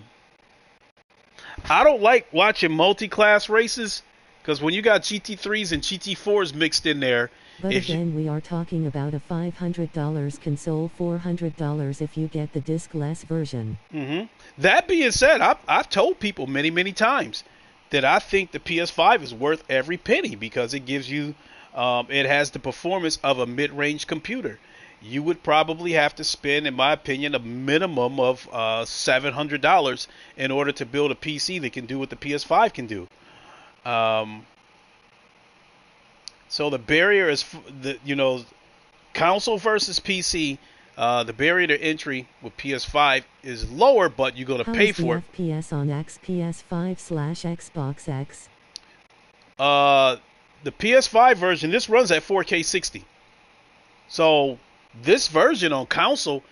don't like watching multi-class races. Because when you got GT3s and GT4s mixed in there, But If you, again, we are talking about a $500 console, $400 if you get the disc-less version. that being said, I've told people many times that I think the PS5 is worth every penny because it gives you, it has the performance of a mid-range computer. You would probably have to spend, in my opinion, a minimum of $700 in order to build a PC that can do what the PS5 can do. Um, so the barrier is, console versus PC. The barrier to entry with PS5 is lower, but you're going to How pay is the for it. FPS on PS5/Xbox X? The PS5 version, this runs at 4K 60. So this version on console,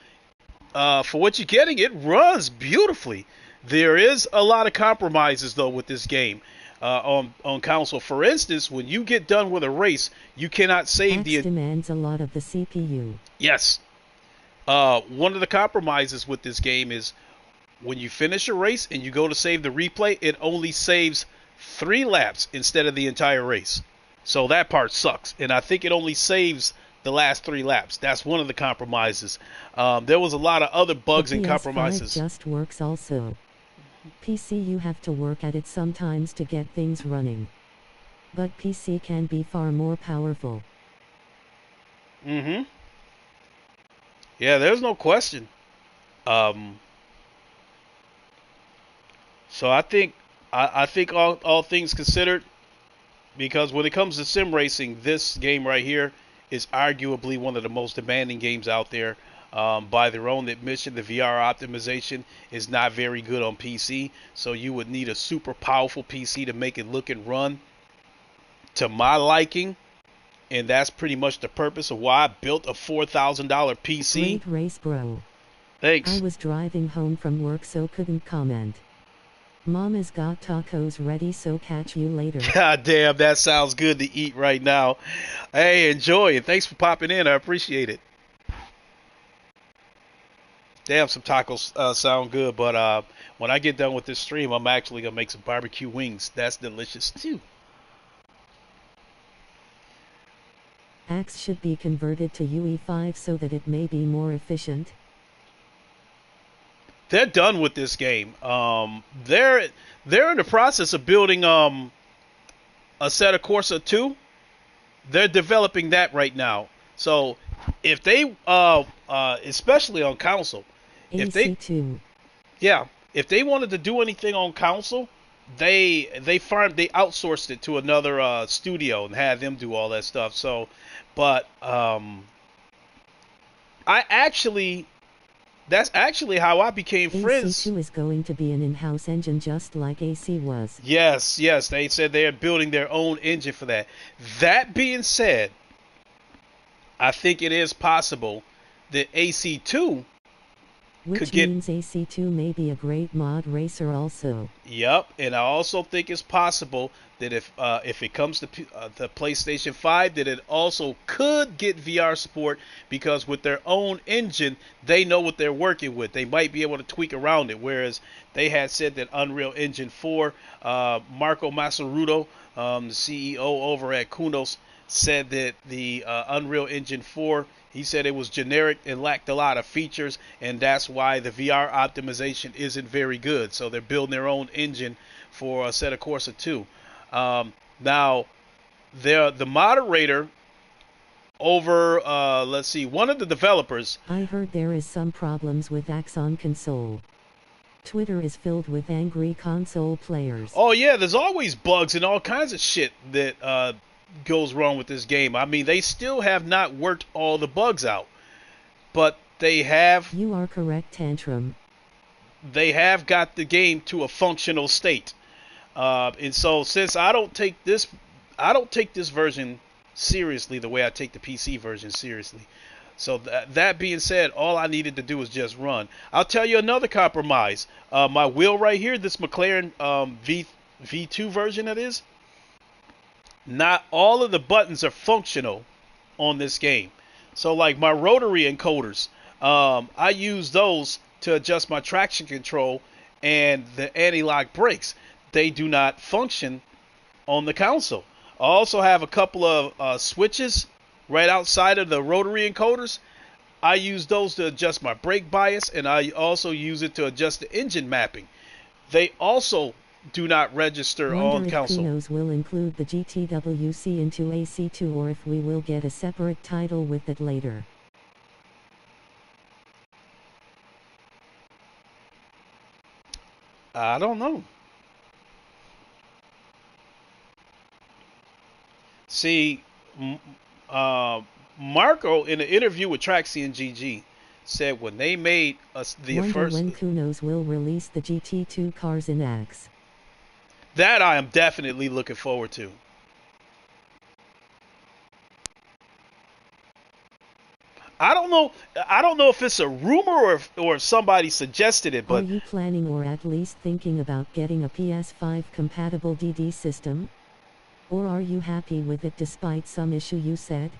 for what you're getting, it runs beautifully. There is a lot of compromises though with this game on console. For instance, when you get done with a race, you cannot save X demands a lot of the CPU. Yes. One of the compromises with this game is when you finish a race and you go to save the replay, it only saves 3 laps instead of the entire race. So that part sucks. And I think it only saves the last 3 laps. That's one of the compromises. There was a lot of other bugs The and PS5 compromises. just works also. PC, you have to work at it sometimes to get things running. But PC can be far more powerful. Yeah, there's no question. So I think all things considered, because when it comes to sim racing, this game right here is arguably one of the most demanding games out there. By their own admission, the VR optimization is not very good on PC, so you would need a super powerful PC to make it look and run to my liking. And that's pretty much the purpose of why I built a $4,000 PC. Great race, bro. Thanks. I was driving home from work, so couldn't comment. Mama's got tacos ready, so catch you later. God damn, that sounds good to eat right now. Hey, enjoy it. Thanks for popping in. I appreciate it. Damn, some tacos sound good, but when I get done with this stream, I'm actually going to make some barbecue wings. That's delicious too. X should be converted to UE5 so that it may be more efficient. They're done with this game. They're in the process of building Assetto Corsa 2. They're developing that right now. So if they, especially on console, if AC2. if they wanted to do anything on console, they outsourced it to another studio and had them do all that stuff. So, but that's actually how I became friends. AC2 is going to be an in-house engine just like AC was. Yes, they said they're building their own engine for that. That being said, I think it is possible that AC2 Which means AC2 may be a great mod racer also. Yep, and I also think it's possible that if it comes to the PlayStation 5, that it also could get VR support, because with their own engine, they know what they're working with. They might be able to tweak around it, whereas they had said that Unreal Engine 4, Marco Massaruto, the CEO over at Kunos, said that the Unreal Engine 4, he said it was generic and lacked a lot of features, and that's why the VR optimization isn't very good. So they're building their own engine for Assetto Corsa 2. Now, the moderator over, let's see, one of the developers. I heard there is some problems with X on console. Twitter is filled with angry console players. Oh yeah, there's always bugs and all kinds of shit that goes wrong with this game. I mean, they still have not worked all the bugs out, but they have. You are correct, Tantrum. They have got the game to a functional state, and so since I don't take this version seriously the way I take the PC version seriously. So that being said, all I needed to do was just run. I'll tell you another compromise. My wheel right here, this McLaren V2 version that is. Not all of the buttons are functional on this game. So like my rotary encoders, I use those to adjust my traction control and the anti-lock brakes. They do not function on the console. I also have a couple of switches right outside of the rotary encoders, I use those to adjust my brake bias, and I also use it to adjust the engine mapping. They also do not register Wonder on if console. Kunos will include the GTWC into AC2 or if we will get a separate title with it later. I don't know. See, Marco in an interview with Traxi and GG said when they made the Wonder first when Kunos will release the GT2 cars in X. that I am definitely looking forward to. I don't know. I don't know if it's a rumor or if somebody suggested it, Are but you planning or at least thinking about getting a PS5 compatible DD system? Or are you happy with it despite some issue you said?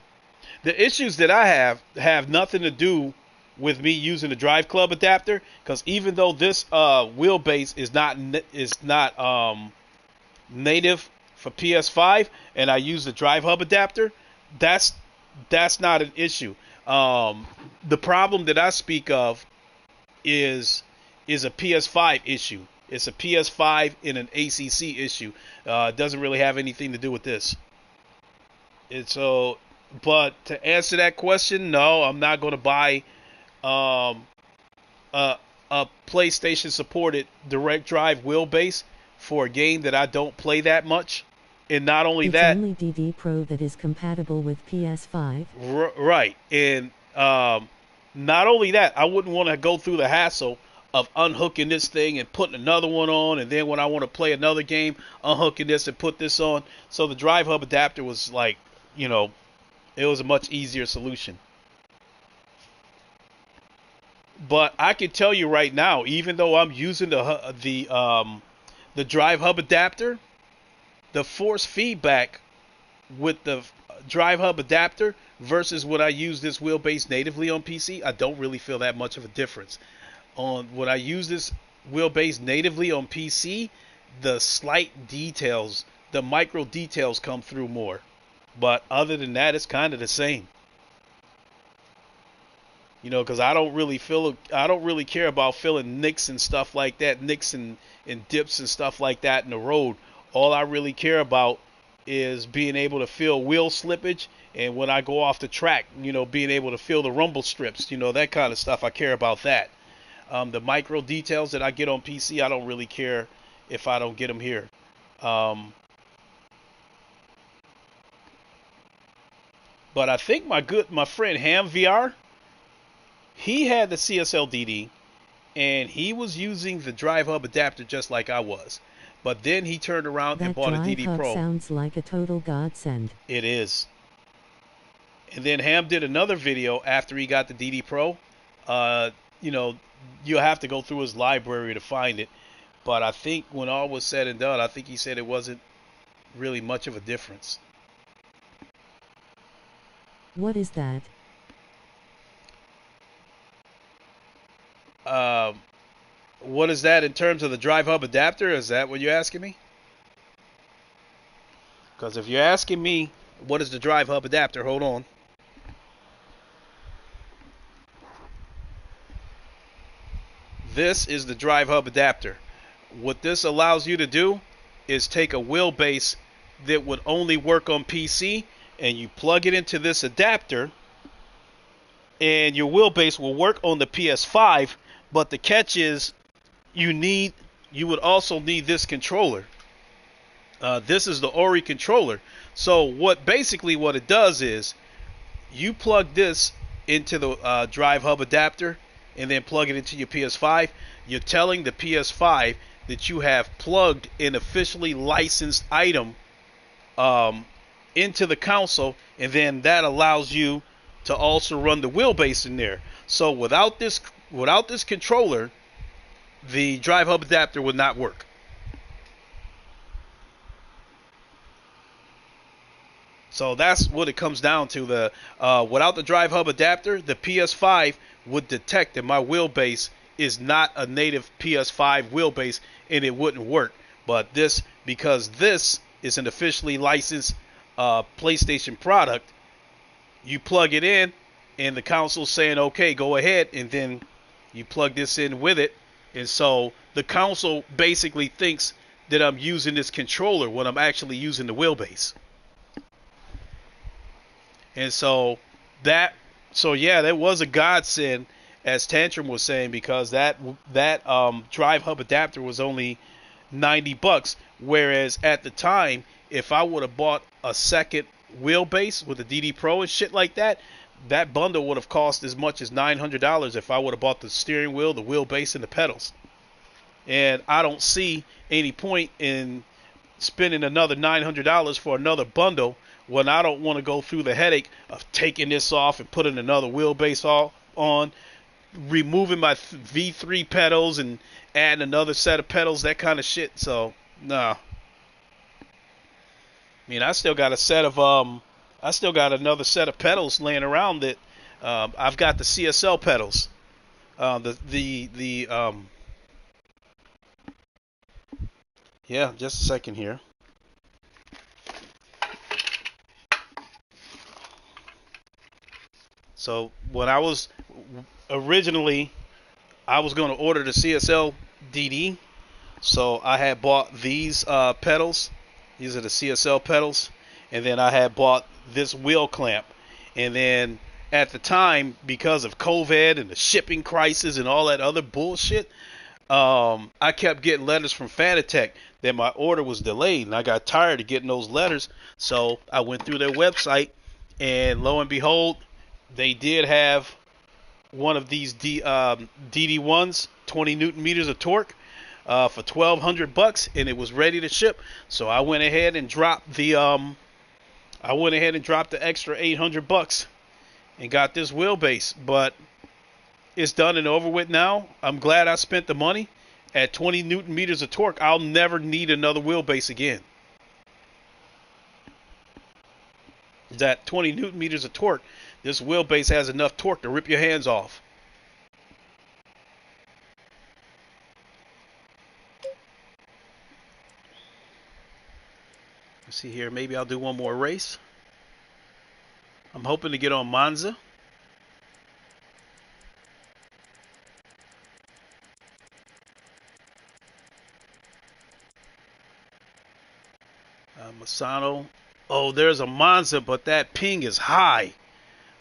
the issues that I have nothing to do with me using the Drive Club adapter, because even though this wheelbase is not native for PS5, and I use the Drivehub adapter, that's not an issue. The problem that I speak of is a PS5 issue. It's a PS5 in an ACC issue. It doesn't really have anything to do with this. It's so, but to answer that question, no, I'm not going to buy um, a PlayStation supported direct drive wheelbase for a game that I don't play that much. And not only It's that, only DD Pro that is compatible with PS5. right, and not only that, I wouldn't want to go through the hassle of unhooking this thing and putting another one on, and then when I want to play another game, unhooking this and put this on. So the Drive Hub adapter was like, it was a much easier solution. But I can tell you right now, even though I'm using the Drive Hub adapter, the force feedback with the Drive Hub adapter versus when I use this wheelbase natively on PC, I don't really feel that much of a difference. When I use this wheelbase natively on PC, the slight details, the micro details come through more. But other than that, it's kind of the same. Because I don't really care about feeling nicks and stuff like that, nicks and dips and stuff like that in the road. All I really care about is being able to feel wheel slippage, and when I go off the track, being able to feel the rumble strips, that kind of stuff. I care about that. The micro details that I get on PC, I don't really care if I don't get them here. But I think my friend Ham VR, he had the CSL DD, and he was using the Drive Hub adapter just like I was. But then he turned around and That bought a Drive DD Hub Pro. sounds like a total godsend. It is. And then Ham did another video after he got the DD Pro. You'll have to go through his library to find it. But I think when all was said and done, I think he said it wasn't really much of a difference. What is that? What is that in terms of the Drive Hub adapter? Is that what you're asking me? Because if you're asking me what is the Drive Hub adapter, hold on. This is the Drive Hub adapter. What this allows you to do is take a wheelbase that would only work on PC, and you plug it into this adapter, and your wheelbase will work on the PS5. But the catch is, you would also need this controller. This is the Ori controller. So what it does is, you plug this into the Drive Hub adapter and then plug it into your PS5. You're telling the PS5 that you have plugged an officially licensed item into the console, and then that allows you to also run the wheelbase in there. So without this controller, the Drive Hub adapter would not work. So that's what it comes down to. Without the Drive Hub adapter, the PS5 would detect that my wheelbase is not a native PS5 wheelbase, and it wouldn't work. But because this is an officially licensed PlayStation product, you plug it in, and the console's saying, okay, go ahead, and then you plug this in with it. And so the console basically thinks that I'm using this controller when I'm actually using the wheelbase. And so yeah, that was a godsend, as Tantrum was saying, because that Drivehub adapter was only $90, whereas at the time, if I would have bought a second wheelbase with a DD Pro and shit like that, that bundle would have cost as much as $900 if I would have bought the steering wheel, the wheelbase, and the pedals. And I don't see any point in spending another $900 for another bundle when I don't want to go through the headache of taking this off and putting another wheelbase on, removing my V3 pedals and adding another set of pedals, that kind of shit. So, nah. I mean, I still got another set of pedals laying around that I've got the CSL pedals. Yeah, just a second here. So when I was originally, I was going to order the CSL DD, so I had bought these pedals. These are the CSL pedals, and then I had bought this wheel clamp. And then at the time, because of COVID and the shipping crisis and all that other bullshit, I kept getting letters from Fanatec that my order was delayed, and I got tired of getting those letters. So I went through their website, and lo and behold, they did have one of these DD1s, 20 Newton meters of torque, for $1,200, and it was ready to ship. So I went ahead and dropped the extra $800 and got this wheelbase. But it's done and over with now. I'm glad I spent the money. At 20 Newton meters of torque, I'll never need another wheelbase again. That 20 Newton meters of torque, this wheelbase has enough torque to rip your hands off. Let's see here. Maybe I'll do one more race. I'm hoping to get on Monza. Masano. Oh, there's a Monza, but that ping is high.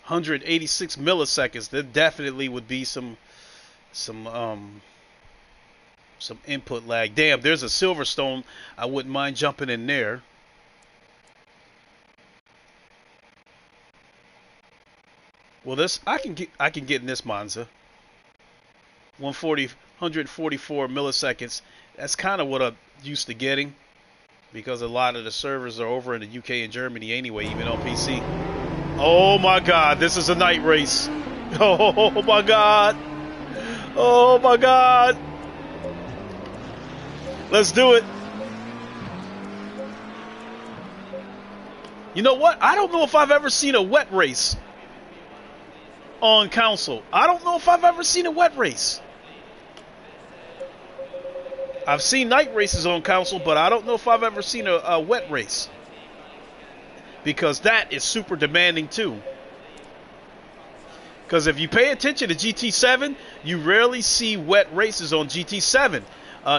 186 milliseconds. There definitely would be some input lag. Damn, there's a Silverstone. I wouldn't mind jumping in there. Well, this I can get in this Monza. 144 milliseconds. That's kind of what I'm used to getting, because a lot of the servers are over in the UK and Germany anyway, even on PC. Oh my God, this is a night race. Oh my God. Oh my God. Let's do it. You know what? I don't know if I've ever seen a wet race on console. I don't know if I've ever seen a wet race. I've seen night races on console, but I don't know if I've ever seen a wet race, because that is super demanding too. Because if you pay attention to GT7, you rarely see wet races on GT7.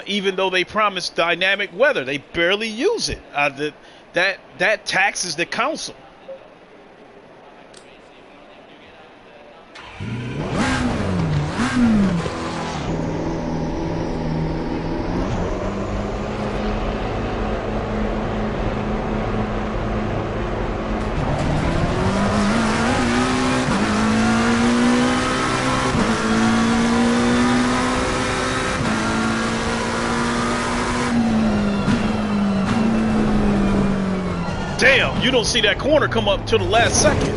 Even though they promise dynamic weather, they barely use it. That taxes the console. Damn, you don't see that corner come up till the last second.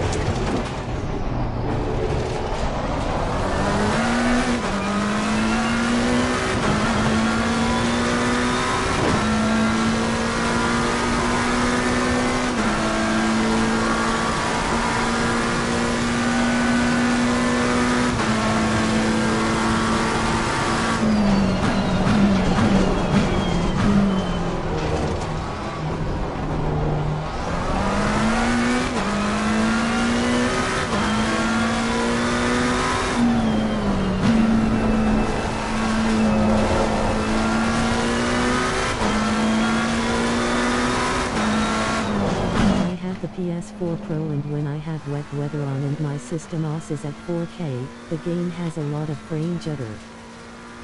PS4 Pro, and when I have wet weather on and my system OS is at 4K, the game has a lot of frame jitter.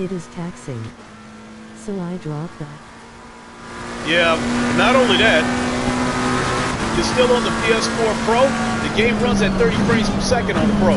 It is taxing. So I drop that. Yeah, not only that, you're still on the PS4 Pro. The game runs at 30 frames per second on the Pro.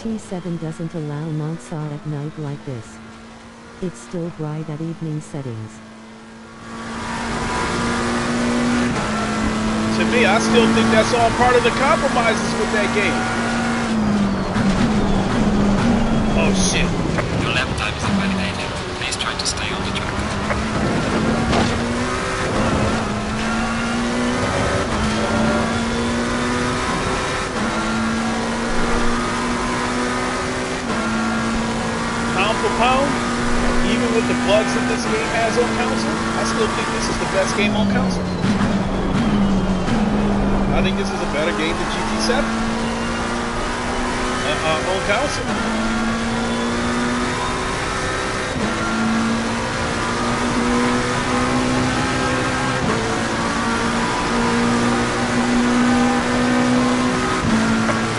GT7 doesn't allow Monza at night like this. It's still bright at evening settings. To me, I still think that's all part of the compromises with that game. Oh shit. Your lap time is invalidated. Please try to stay on the track. Pound for pound, even with the bugs that this game has on console, I still think this is the best game on console. I think this is a better game than GT7 on console.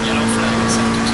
Yellow flag accepted.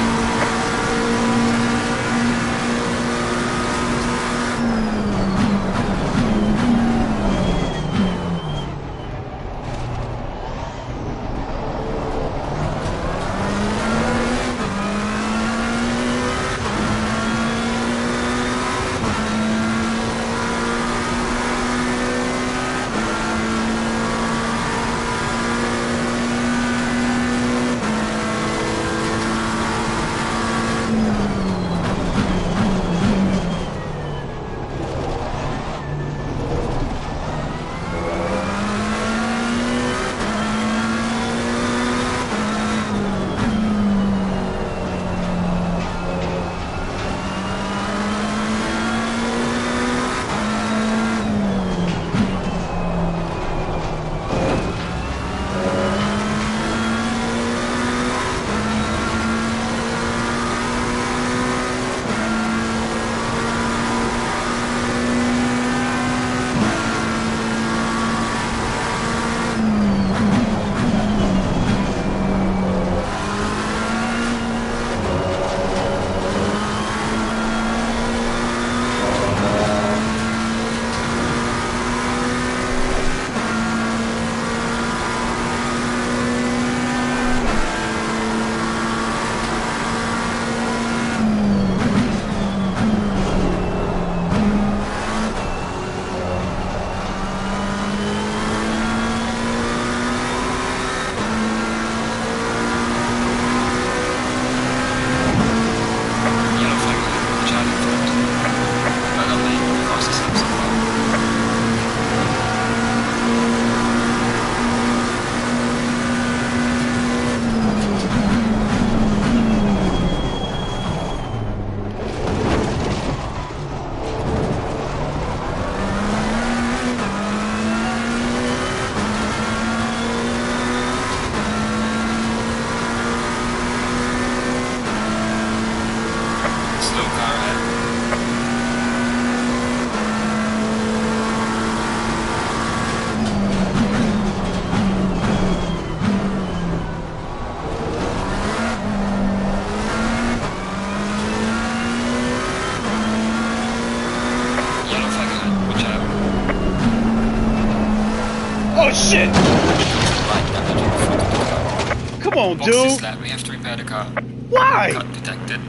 Come on, Box is dude. flat. We have to repair the car. Why? Cut detected.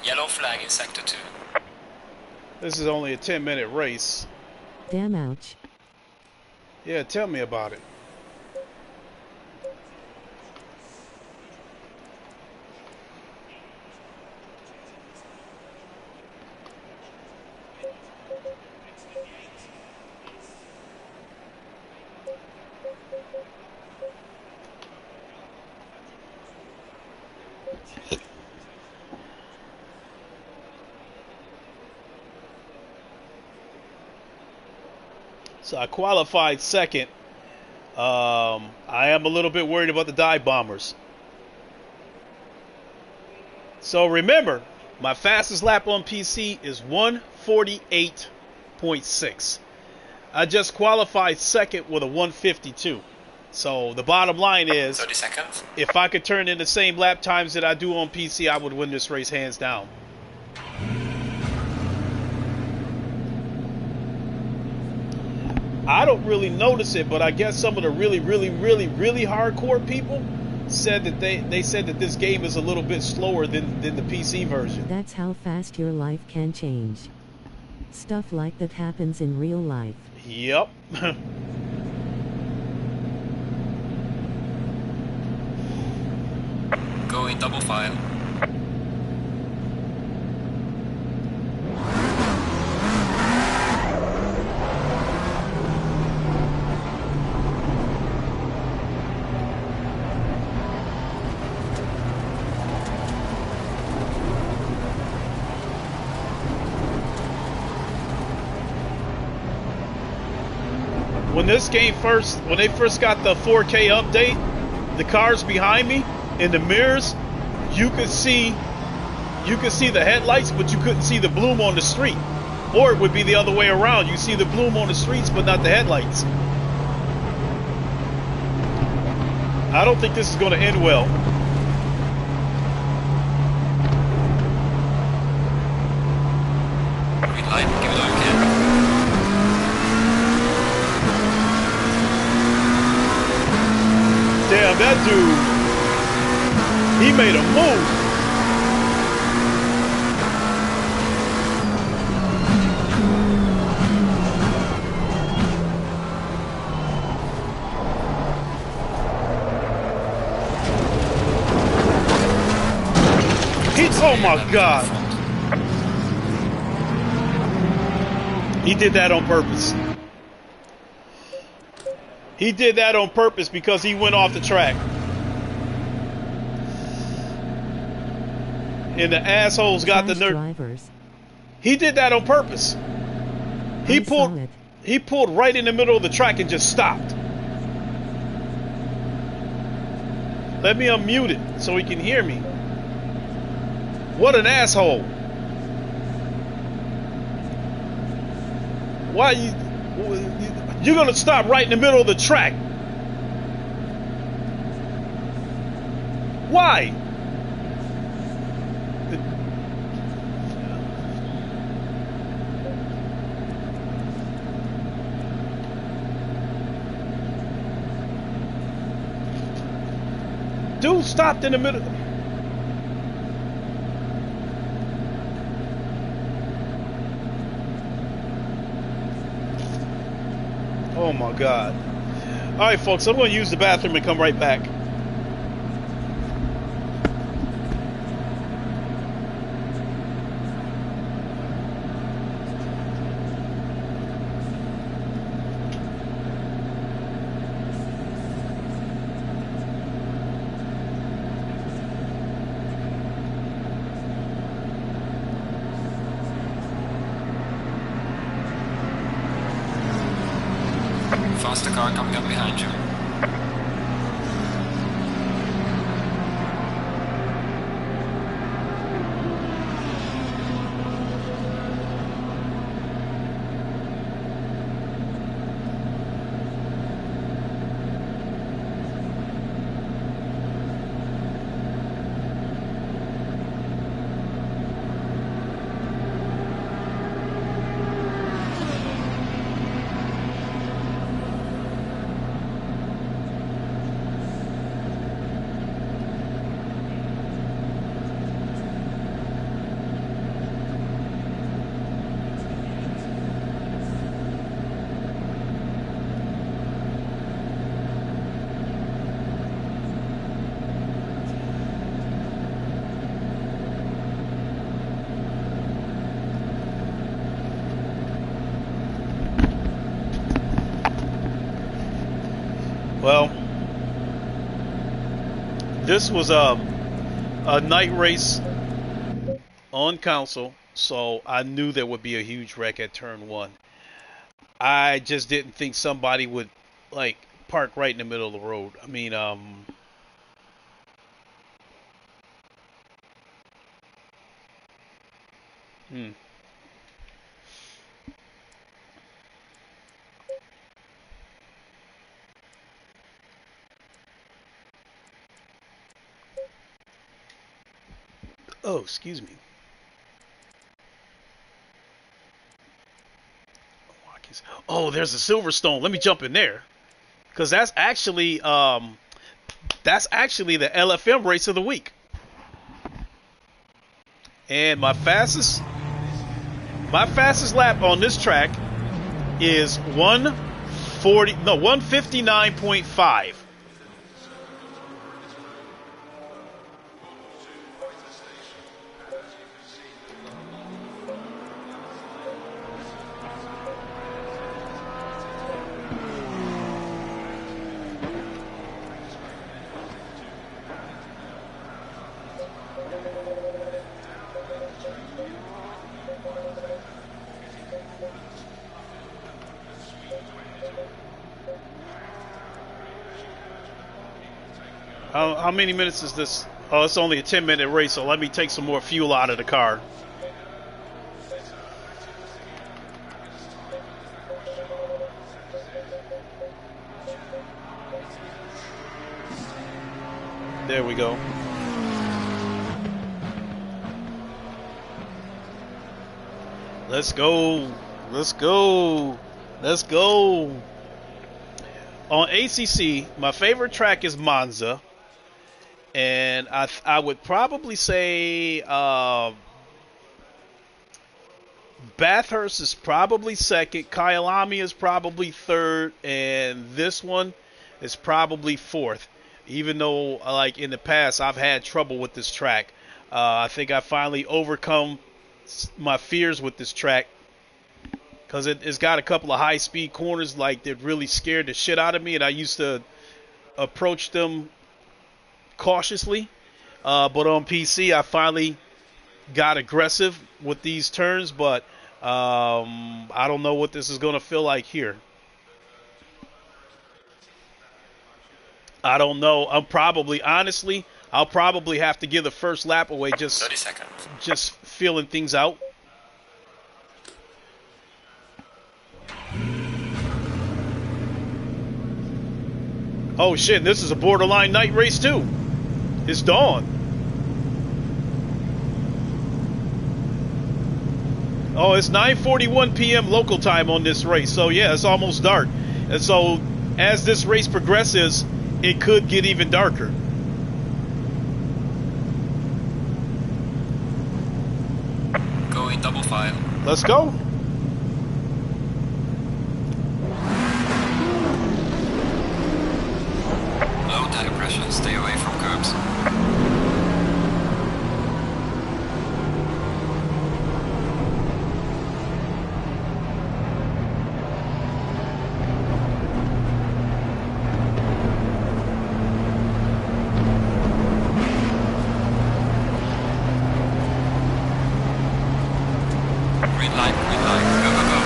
Yellow flag in sector 2. This is only a 10-minute race. Damn ouch. Yeah, tell me about it. So I qualified second. I am a little bit worried about the dive bombers. So remember, my fastest lap on PC is 148.6. I just qualified second with a 152. So the bottom line is, 30 seconds. if I could turn in the same lap times that I do on PC, I would win this race hands down. I don't really notice it, but I guess some of the really hardcore people said that they said that this game is a little bit slower than the PC version. That's how fast your life can change. Stuff like that happens in real life. Yep. Go in double file. When this game when they first got the 4K update, the cars behind me in the mirrors, you could see the headlights, but you couldn't see the bloom on the street. Or it would be the other way around. You see the bloom on the streets, but not the headlights. I don't think this is going to end well. Green light, give it all you can. Damn, that dude, he made a move. Oh my God. He did that on purpose. He did that on purpose because he went off the track. And the assholes got the nerve. Drivers. He did that on purpose. He pulled right in the middle of the track and just stopped. Let me unmute it so he can hear me. What an asshole. Why you're gonna stop right in the middle of the track? Why? Dude stopped in the middle. Oh my God. All right, folks, I'm going to use the bathroom and come right back. Faster car coming up behind you. Well, this was a night race on console, so I knew there would be a huge wreck at turn one. I just didn't think somebody would like park right in the middle of the road. I mean, hmm. Oh, excuse me. Oh, there's a Silverstone. Let me jump in there, because that's actually the LFM race of the week. And my fastest lap on this track is 159.5. How many minutes is this? Oh, it's only a 10-minute race, so let me take some more fuel out of the car. There we go. Let's go. Let's go. Let's go. On ACC, my favorite track is Monza. And I would probably say Bathurst is probably second, Kyalami is probably third, and this one is probably fourth. Even though, like in the past, I've had trouble with this track. I think I finally overcome my fears with this track, because it's got a couple of high-speed corners like that really scared the shit out of me, and I used to approach them cautiously, but on PC I finally got aggressive with these turns, but I don't know what this is going to feel like here. I don't know. I'll probably have to give the first lap away, 30 seconds. Just feeling things out. Oh shit, this is a borderline night race too. It's dawn. Oh, it's 9:41 p.m. local time on this race. So yeah, it's almost dark. And so as this race progresses, it could get even darker. Going double file. Let's go. Low tire pressure, stay away from curbs. Green light, go, go, go.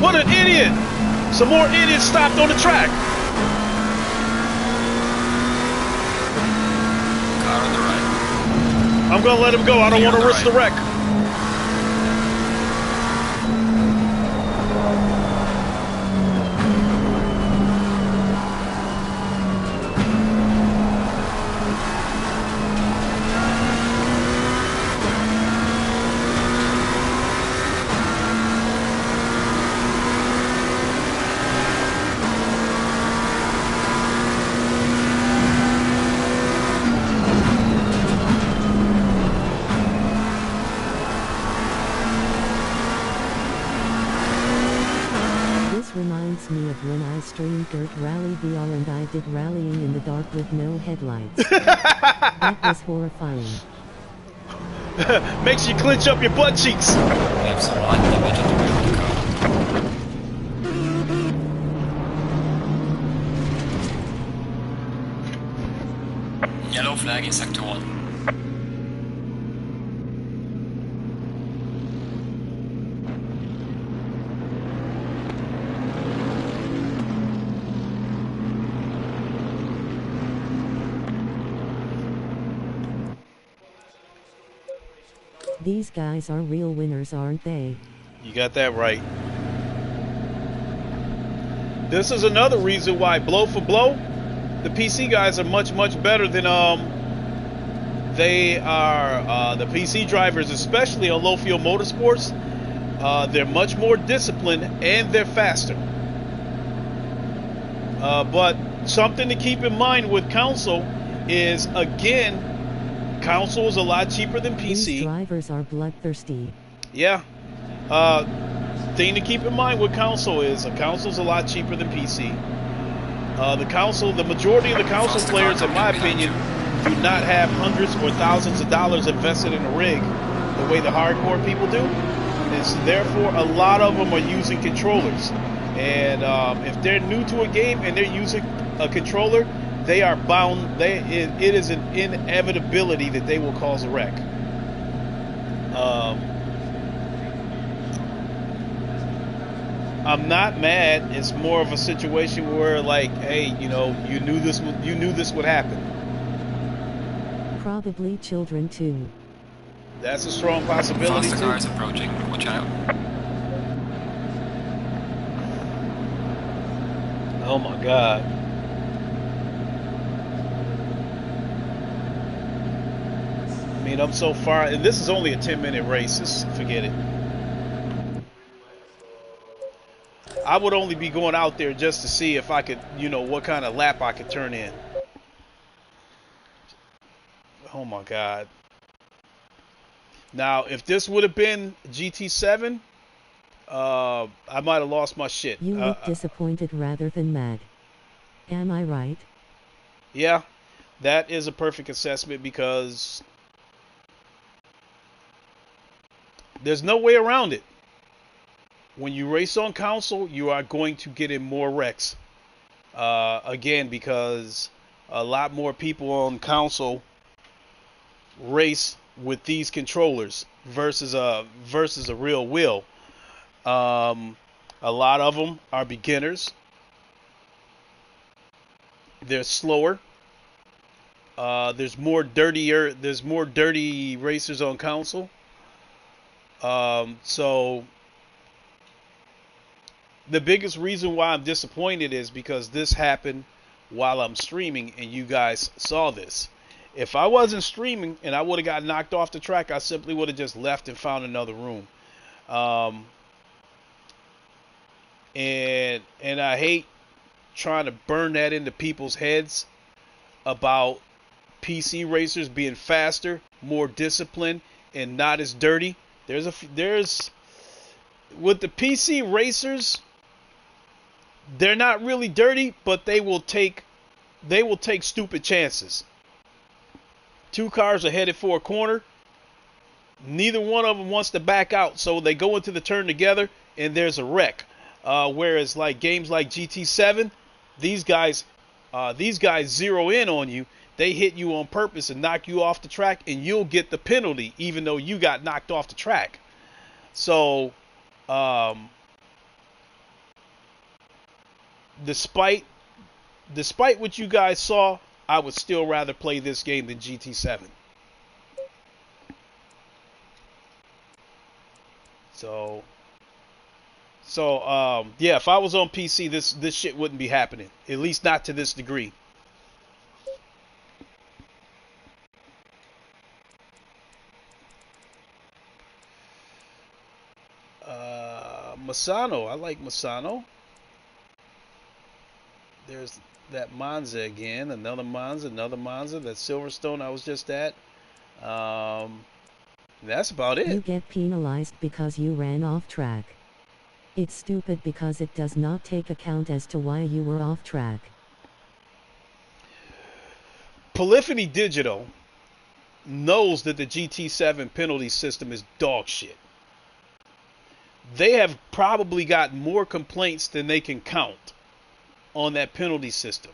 What an idiot! Some more idiots stopped on the track. Car on the right. I'm gonna let him go. I don't want to risk the wreck. Reminds me of when I streamed Dirt Rally VR and I did rallying in the dark with no headlights. That was horrifying. Makes you clench up your butt cheeks. We have some light damage at the rear of the car. flag in sector 1. These guys are real winners, aren't they? You got that right. This is another reason why, blow for blow, the PC guys are much, much better than they are the PC drivers, especially on low field motorsports. They're much more disciplined and they're faster. But something to keep in mind with console is, again, console is a lot cheaper than PC. These drivers are bloodthirsty. Yeah. Thing to keep in mind with console is a console's a lot cheaper than PC. The majority of the console players, in my opinion, do not have hundreds or thousands of dollars invested in a rig the way the hardcore people do. And so therefore, a lot of them are using controllers. And if they're new to a game and they're using a controller, they are bound. It is an inevitability that they will cause a wreck. I'm not mad. It's more of a situation where, like, hey, you knew this would happen. Probably children too. That's a strong possibility. Faster car is approaching. Watch out. Oh my God. I mean, I'm so far, and this is only a 10-minute race. Forget it. I would only be going out there just to see if I could, what kind of lap I could turn in. Oh my God. Now, if this would have been GT7, I might have lost my shit. You look disappointed rather than mad. Am I right? Yeah, that is a perfect assessment because there's no way around it. When you race on console, you are going to get in more wrecks. Again, because a lot more people on console race with these controllers versus a real wheel. A lot of them are beginners. They're slower. There's more dirty racers on console. So the biggest reason why I'm disappointed is because this happened while I'm streaming and you guys saw this. If I wasn't streaming and I would have got knocked off the track, I simply would have just left and found another room. And I hate trying to burn that into people's heads about PC racers being faster, more disciplined, and not as dirty. There's with the PC racers, they're not really dirty, but they will take stupid chances. Two cars are headed for a corner. Neither one of them wants to back out, so they go into the turn together, and there's a wreck. Whereas like games like GT7, these guys zero in on you. They hit you on purpose and knock you off the track, and you'll get the penalty, even though you got knocked off the track. So, despite what you guys saw, I would still rather play this game than GT7. So yeah, if I was on PC, this shit wouldn't be happening. At least not to this degree. Masano, I like Masano. There's that Monza again, another Monza, that Silverstone I was just at. That's about it. You get penalized because you ran off track. It's stupid because it does not take account as to why you were off track. Polyphony Digital knows that the GT7 penalty system is dog shit. They have probably got more complaints than they can count on that penalty system.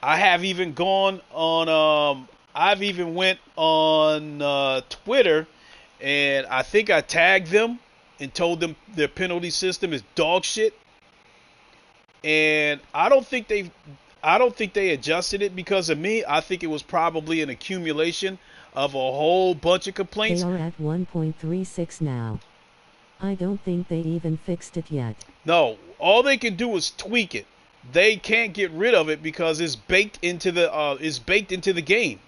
I have even gone on I've even went on Twitter, and I think I tagged them and told them their penalty system is dog shit. And I don't think they adjusted it because of me. I think it was probably an accumulation of a whole bunch of They complaints. are at 1.36 now. I don't think they even fixed it yet. No, all they can do is tweak it. They can't get rid of it because it's baked into the game.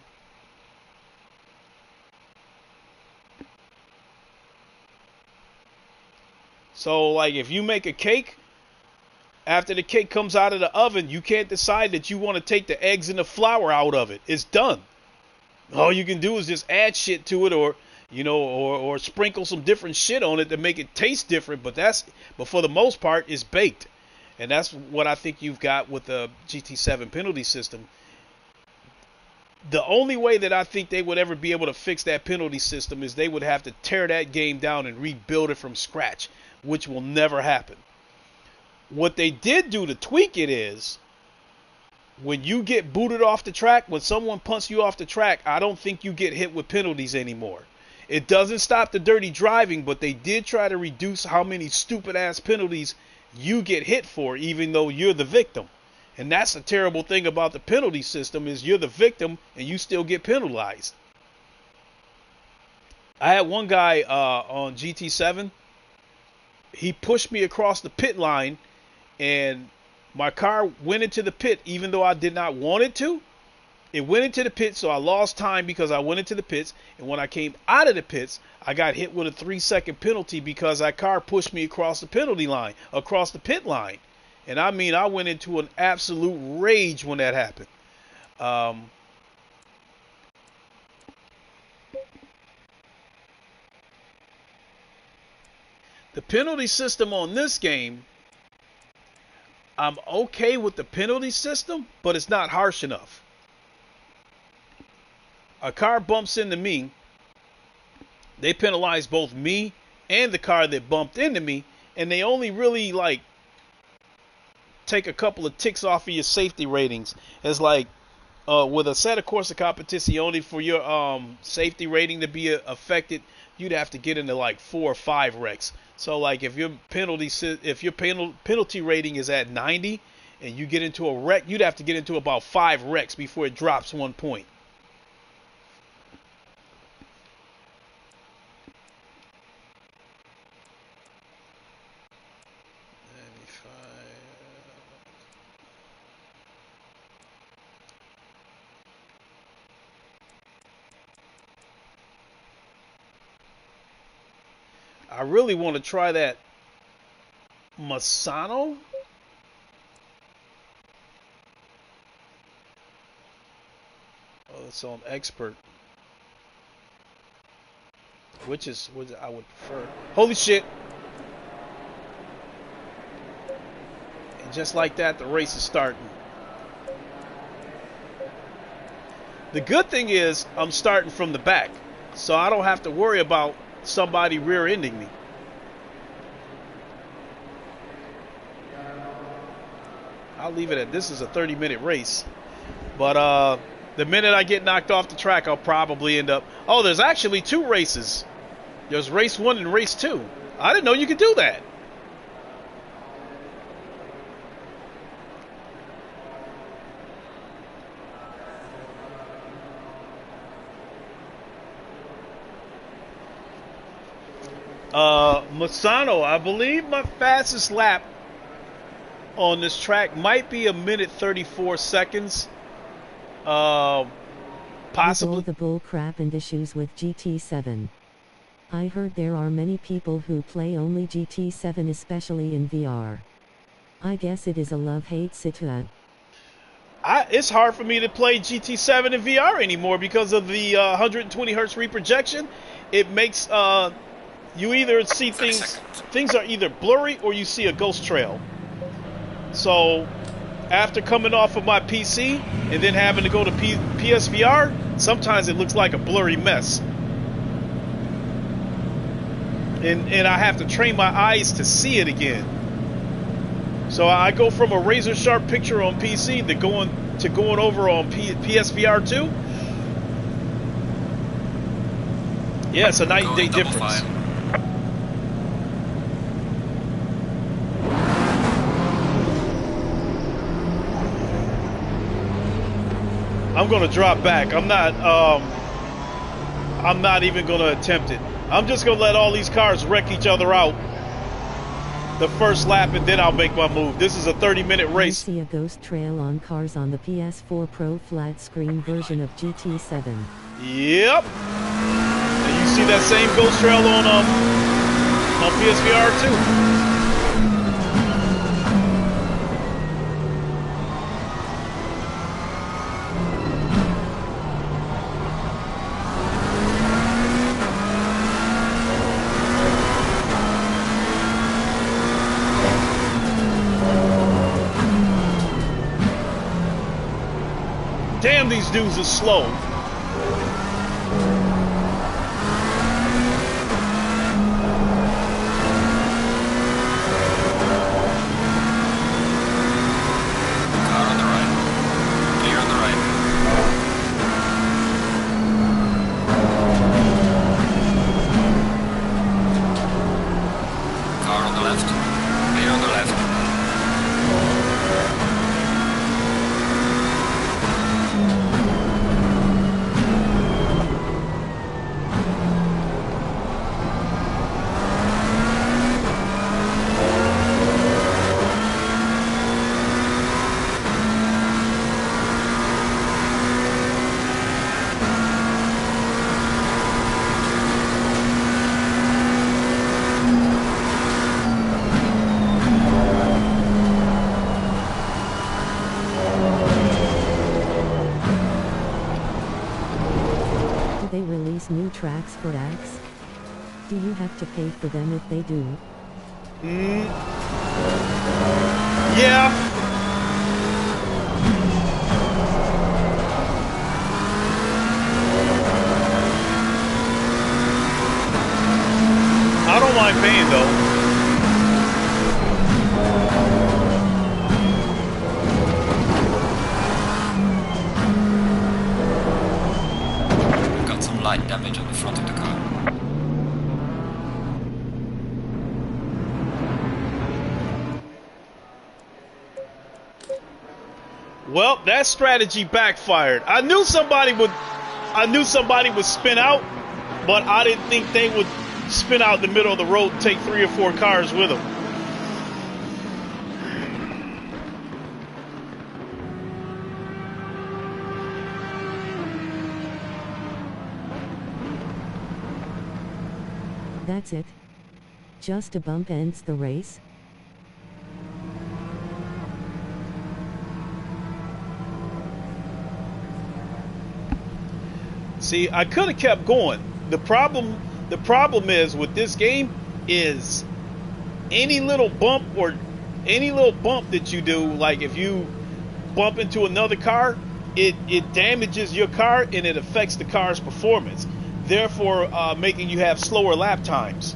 So like if you make a cake, after the cake comes out of the oven, you can't decide that you want to take the eggs and the flour out of it. It's done. All you can do is just add shit to it, or or sprinkle some different shit on it to make it taste different. But for the most part, it's baked, and that's what I think you've got with the GT7 penalty system. The only way that I think they would ever be able to fix that penalty system is they would have to tear that game down and rebuild it from scratch, which will never happen. What they did do to tweak it is, when you get booted off the track, when someone punts you off the track, I don't think you get hit with penalties anymore. It doesn't stop the dirty driving, but they did try to reduce how many stupid ass penalties you get hit for, even though you're the victim. And that's the terrible thing about the penalty system, is you're the victim and you still get penalized. I had one guy on GT7. He pushed me across the pit line, and my car went into the pit even though I did not want it to. It went into the pit, so I lost time because I went into the pits. And when I came out of the pits, I got hit with a 3-second penalty because that car pushed me across the penalty line, across the pit line. And I mean, I went into an absolute rage when that happened. The penalty system on this game, I'm okay with the penalty system, but it's not harsh enough. A car bumps into me, they penalize both me and the car that bumped into me, and they only really like take a couple of ticks off of your safety ratings. It's like with Assetto Corsa Competizione, for your safety rating to be affected, you'd have to get into like 4 or 5 wrecks. So like if your penalty rating is at 90 and you get into a wreck, you'd have to get into about 5 wrecks before it drops 1 point. I really want to try that Masano. Oh, it's on expert. Which I would prefer. Holy shit. And just like that, the race is starting. The good thing is I'm starting from the back, so I don't have to worry about somebody rear-ending me. I'll leave it at this is a 30-minute race. But the minute I get knocked off the track, I'll probably end up... Oh, there's actually 2 races. There's race 1 and race 2. I didn't know you could do that. Masano, I believe my fastest lap on this track might be 1:34. Possibly. With all the bull crap and issues with GT7. I heard there are many people who play only GT7, especially in VR. I guess it is a love-hate situation. It's hard for me to play GT7 in VR anymore because of the 120 hertz reprojection. It makes you either see things are either blurry or you see a ghost trail. So after coming off of my PC and then having to go to PSVR, sometimes it looks like a blurry mess. And I have to train my eyes to see it again. So I go from a razor sharp picture on PC to going over on PSVR 2. Yeah, it's a night and Going day double difference. file. I'm gonna drop back. I'm not even gonna attempt it. I'm just gonna let all these cars wreck each other out the first lap, and then I'll make my move. This is a 30-minute I race. see a ghost trail on cars on the PS4 Pro flat screen version of GT7. Yep. And you see that same ghost trail on PSVR too. Damn, these dudes are slow. Car on the right. Clear on the right. Car on the left. Clear on the left. Do they release new tracks for X? Do you have to pay for them if they do? Yeah. I don't mind paying though. Got some light damage on the front of the car. Well, that strategy backfired. I knew somebody would spin out, but I didn't think they would spin out in the middle of the road and take 3 or 4 cars with them. That's it. Just a bump ends the race? See, I could have kept going. The problem is with this game is any little bump that you do, like if you bump into another car, it damages your car and it affects the car's performance, therefore making you have slower lap times.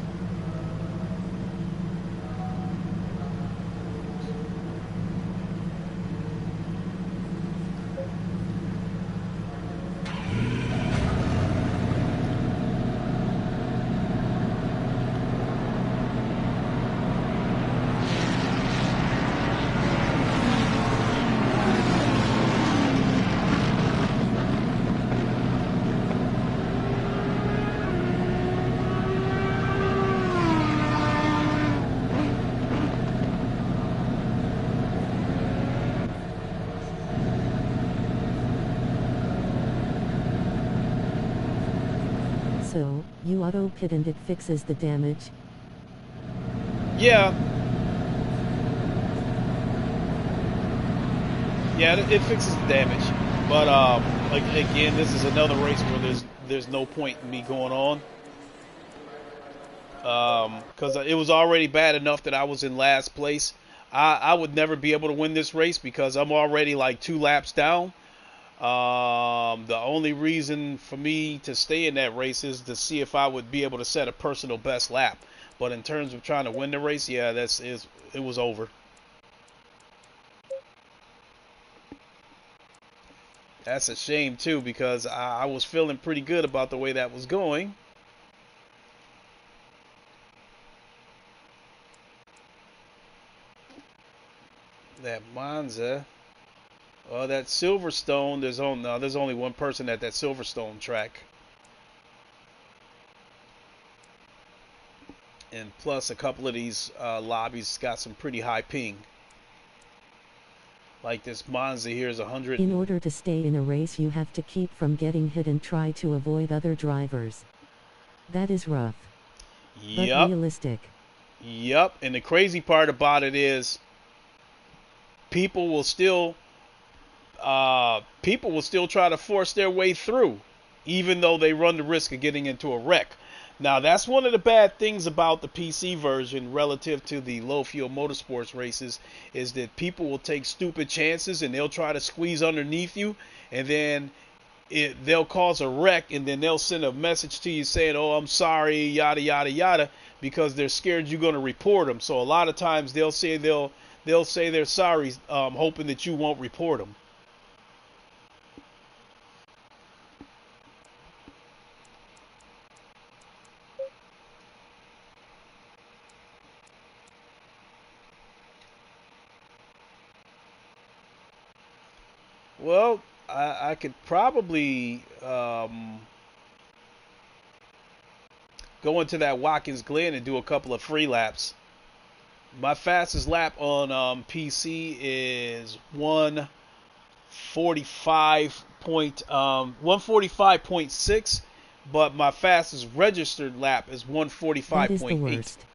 So, you auto pit and it fixes the damage? Yeah. Yeah, it fixes the damage. But like, again, this is another race where there's no point in me going on. Because it was already bad enough that I was in last place. I would never be able to win this race because I'm already like 2 laps down. The only reason for me to stay in that race is to see if I would be able to set a personal best lap. But in terms of trying to win the race, yeah, it was over. That's a shame too, because I was feeling pretty good about the way that was going. that Monza. That Silverstone. There's only one person at that Silverstone track, and plus a couple of these lobbies got some pretty high ping. Like this Monza here is 100. In order to stay in a race, you have to keep from getting hit and try to avoid other drivers. That is rough, but Yep. realistic. Yep. And the crazy part about it is people will still try to force their way through, even though they run the risk of getting into a wreck. Now, that's one of the bad things about the PC version relative to the low fuel motorsports races, is that people will take stupid chances and they'll try to squeeze underneath you, and then they'll cause a wreck, and then they'll send a message to you saying, "Oh, I'm sorry, yada yada yada," because they're scared you're going to report them. So a lot of times they'll say they're sorry, hoping that you won't report them. Well, I could probably go into that Watkins Glen and do a couple of free laps. My fastest lap on PC is 145.6, but my fastest registered lap is That is the 145.8. worst.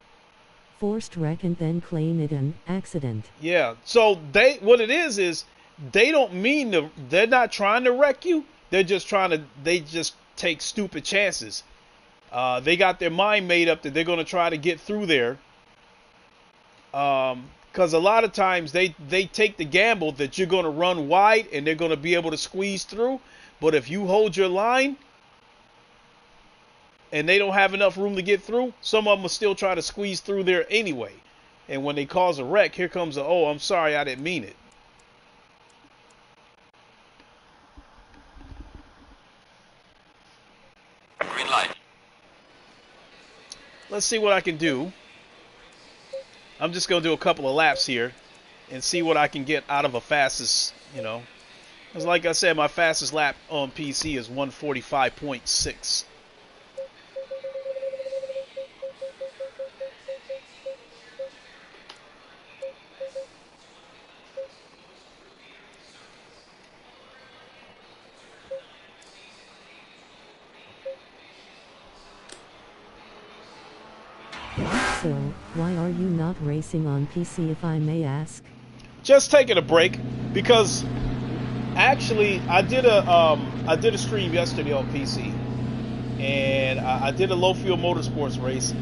Forced wreck and then claim it an accident. Yeah. So what it is they don't mean to. They're not trying to wreck you. They just take stupid chances. They got their mind made up that they're going to try to get through there. Because a lot of times they take the gamble that you're going to run wide and they're going to be able to squeeze through. But if you hold your line and they don't have enough room to get through, some of them will still try to squeeze through there anyway. And when they cause a wreck, here comes "Oh, I'm sorry, I didn't mean it." Green light. Let's see what I can do. I'm just going to do a couple of laps here and see what I can get out of a fastest, Because like I said, my fastest lap on PC is 145.6. So, why are you not racing on PC, if I may ask? Just taking a break because actually I did a stream yesterday on PC, and I did a low fuel motorsports race.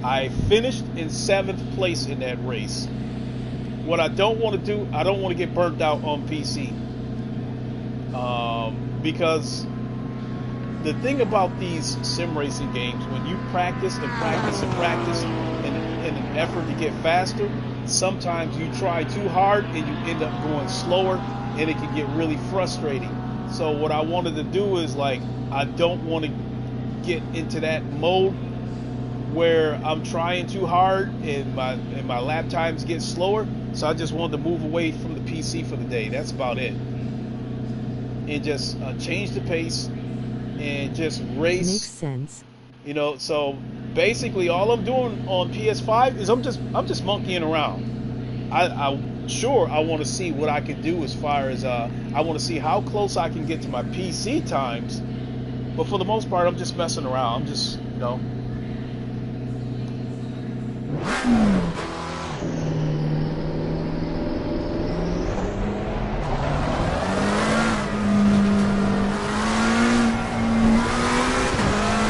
I finished in 7th place in that race. What I don't want to do, I don't want to get burnt out on PC, because the thing about these sim racing games, when you practice and practice and practice in an effort to get faster, sometimes you try too hard and you end up going slower, and it can get really frustrating. So what I wanted to do is, I don't want to get into that mode where I'm trying too hard and my lap times get slower. So I just wanted to move away from the PC for the day. That's about it. And just change the pace and just race. Makes sense. So basically all I'm doing on PS5 is I'm just monkeying around. I want to see what I can do as far as I want to see how close I can get to my PC times. But for the most part, I'm just messing around. I'm just,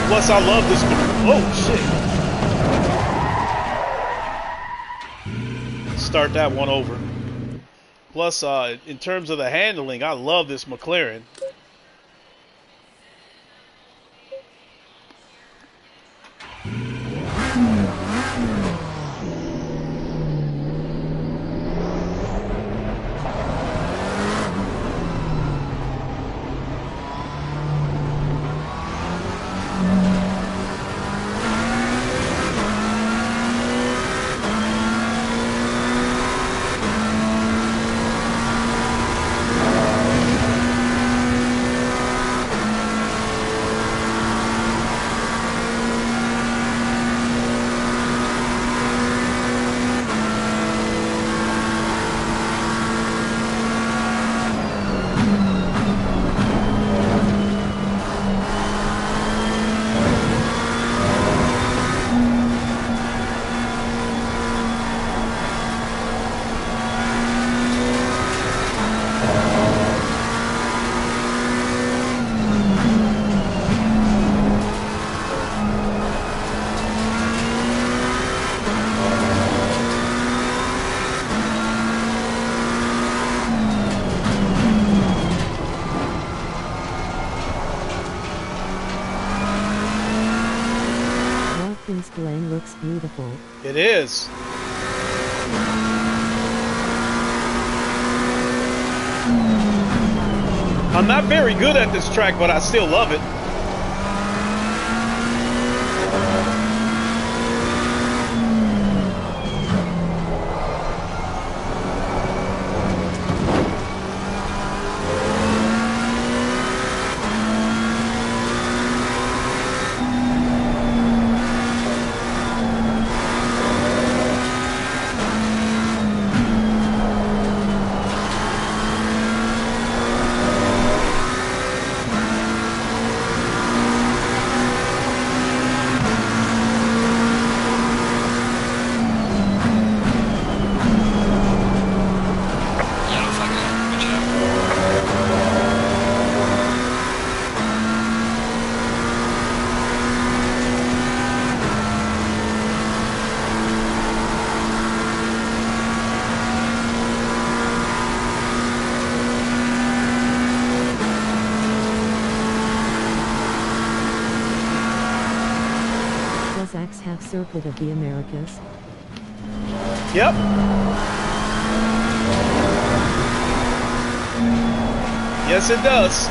Plus, I love this. Oh, shit. Start that one over. Plus, in terms of the handling, I love this McLaren. beautiful. It is. I'm not very good at this track, but I still love it. Yellow flag ahead. Good job. Does Axe have Circuit of the Americas? Yep. Yes, it does.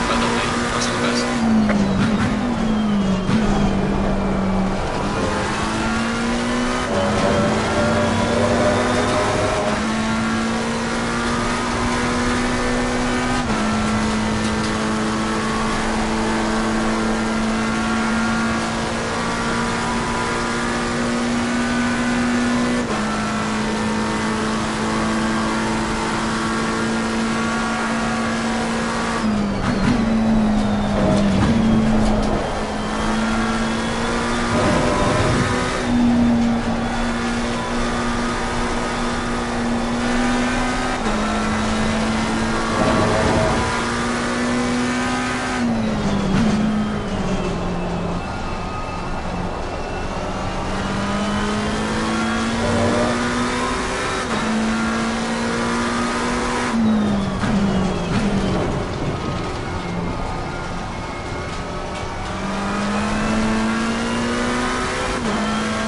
Well done, mate. First and best.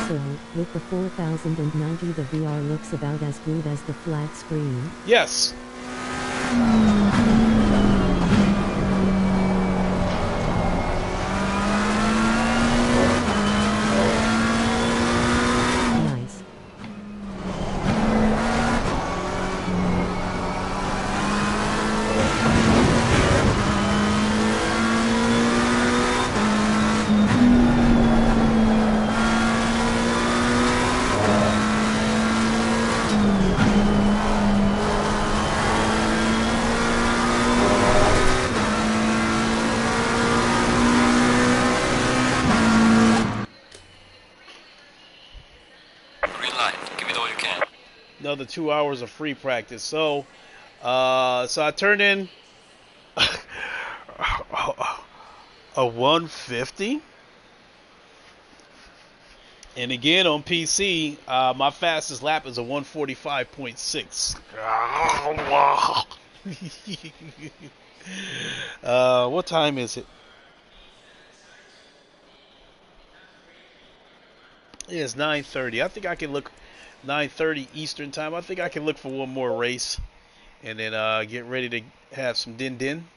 So, with the 4090 the VR looks about as good as the flat screen. Yes. Nice. Green light. Give it all you can. Another 2 hours of free practice. So I turned in a 150. And again on PC, my fastest lap is a 145.6. What time is it? Yeah, it's 9:30. I think I can look 9:30 Eastern time. I think I can look for one more race and then get ready to have some din din.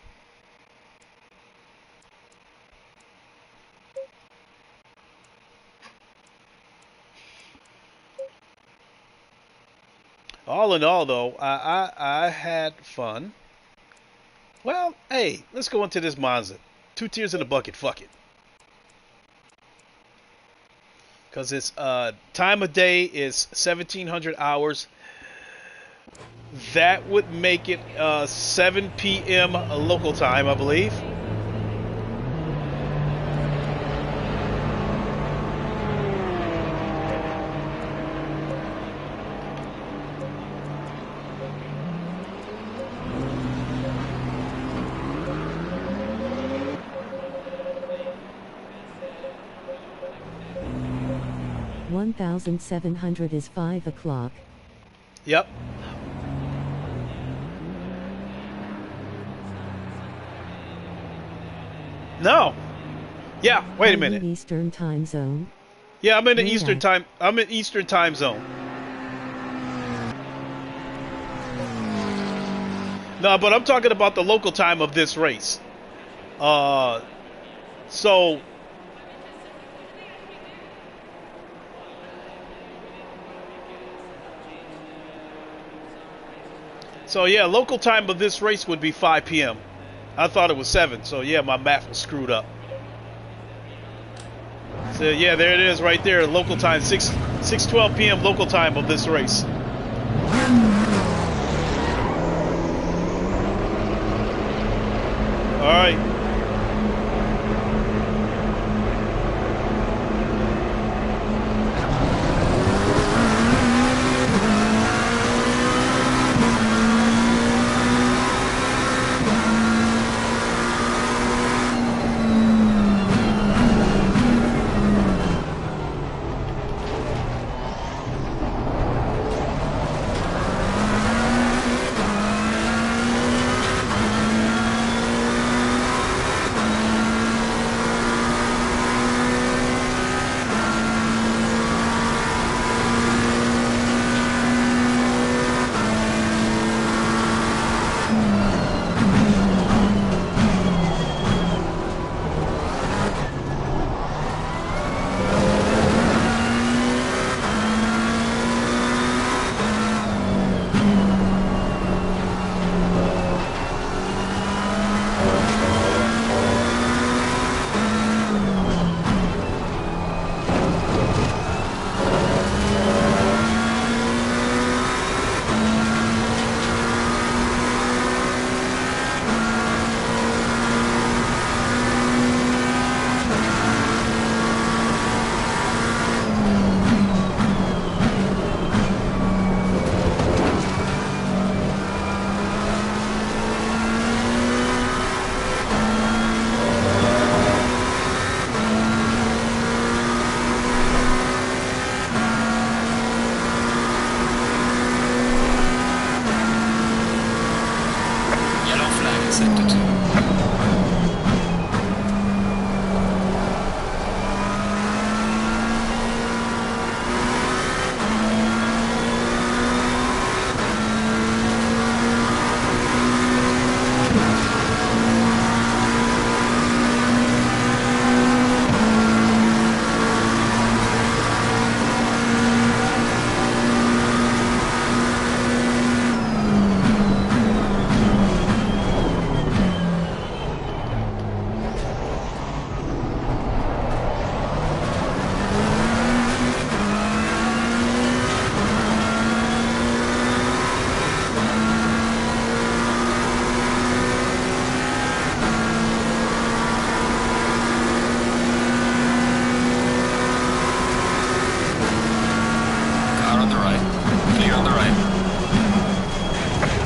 All in all, though, I had fun. Well, hey, let's go into this Monza. 2 tiers in the bucket. Fuck it. Because its time of day is 1700 hours. That would make it 7 p.m. local time, I believe. $1,700 is 5 o'clock. Yep. No. Yeah, wait a Are you minute. Eastern time zone? Yeah, I'm in the Where Eastern at? time. I'm in Eastern time zone. No, but I'm talking about the local time of this race. So yeah, local time of this race would be 5 p.m. I thought it was 7, so yeah, my math was screwed up. So yeah, there it is right there. Local time, 6:12 p.m. local time of this race. All right. Yellow flag in sector 2. Car on the right. Clear on the right.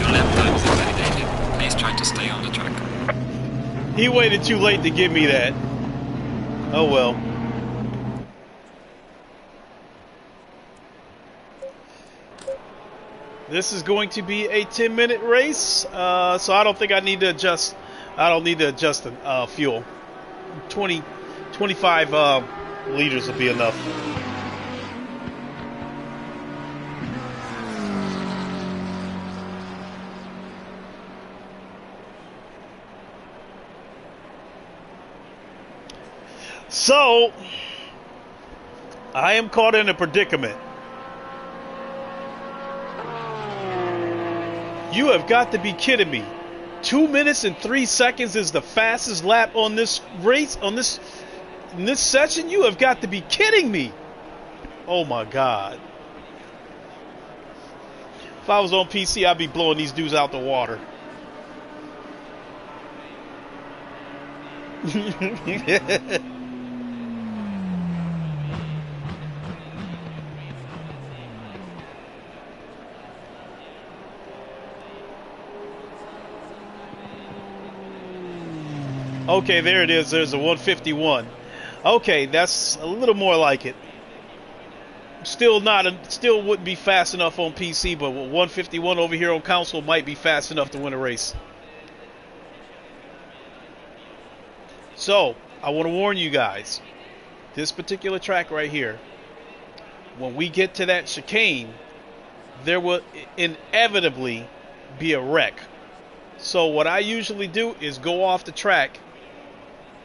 Your lap time is invalidated. Please try to stay on the track. He waited too late to give me that. Oh well. This is going to be a 10-minute race, so I don't think I need to adjust. I don't need to adjust the fuel. 25 liters will be enough. So, I am caught in a predicament. You have got to be kidding me. 2 minutes and 3 seconds is the fastest lap on this race, in this session? You have got to be kidding me. Oh my God. If I was on PC, I'd be blowing these dudes out the water. Okay, there it is. There's a 151. Okay, that's a little more like it. Still wouldn't be fast enough on PC, but 151 over here on console might be fast enough to win a race. So, I want to warn you guys, this particular track right here, when we get to that chicane, there will inevitably be a wreck. So what I usually do is go off the track,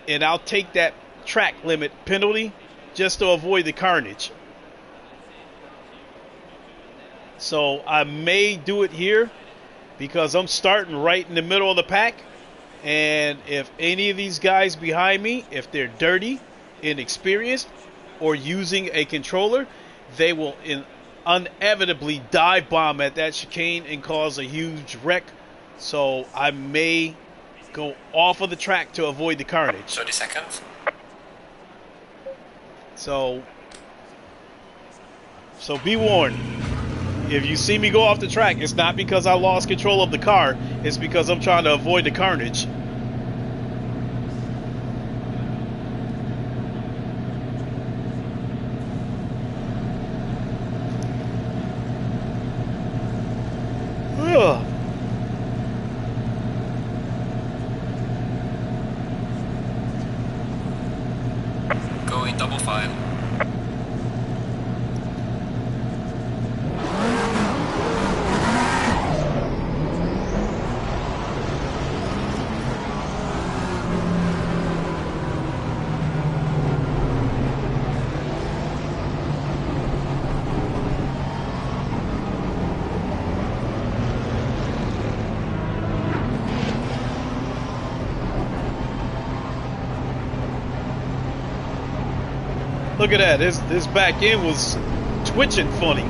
and I'll take that track limit penalty just to avoid the carnage. So I may do it here because I'm starting right in the middle of the pack. And if any of these guys behind me, if they're dirty, inexperienced, or using a controller, they will inevitably dive bomb at that chicane and cause a huge wreck. So I may go off of the track to avoid the carnage. 30 seconds. So be warned. If you see me go off the track, it's not because I lost control of the car. It's because I'm trying to avoid the carnage. Ugh. Go in double file. Look at that. This back end was twitching funny.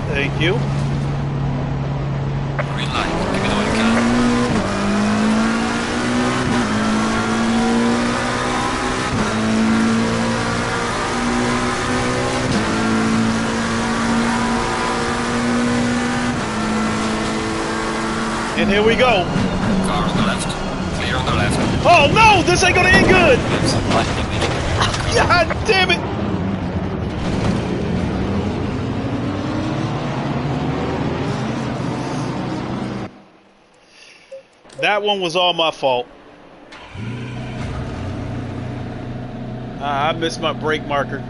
Thank you. Green light. Give it all you can. And here we go. Car on the left. Clear on the left. Oh no, this ain't gonna end good. Have some lightning in it. God damn it. That one was all my fault. I missed my brake marker.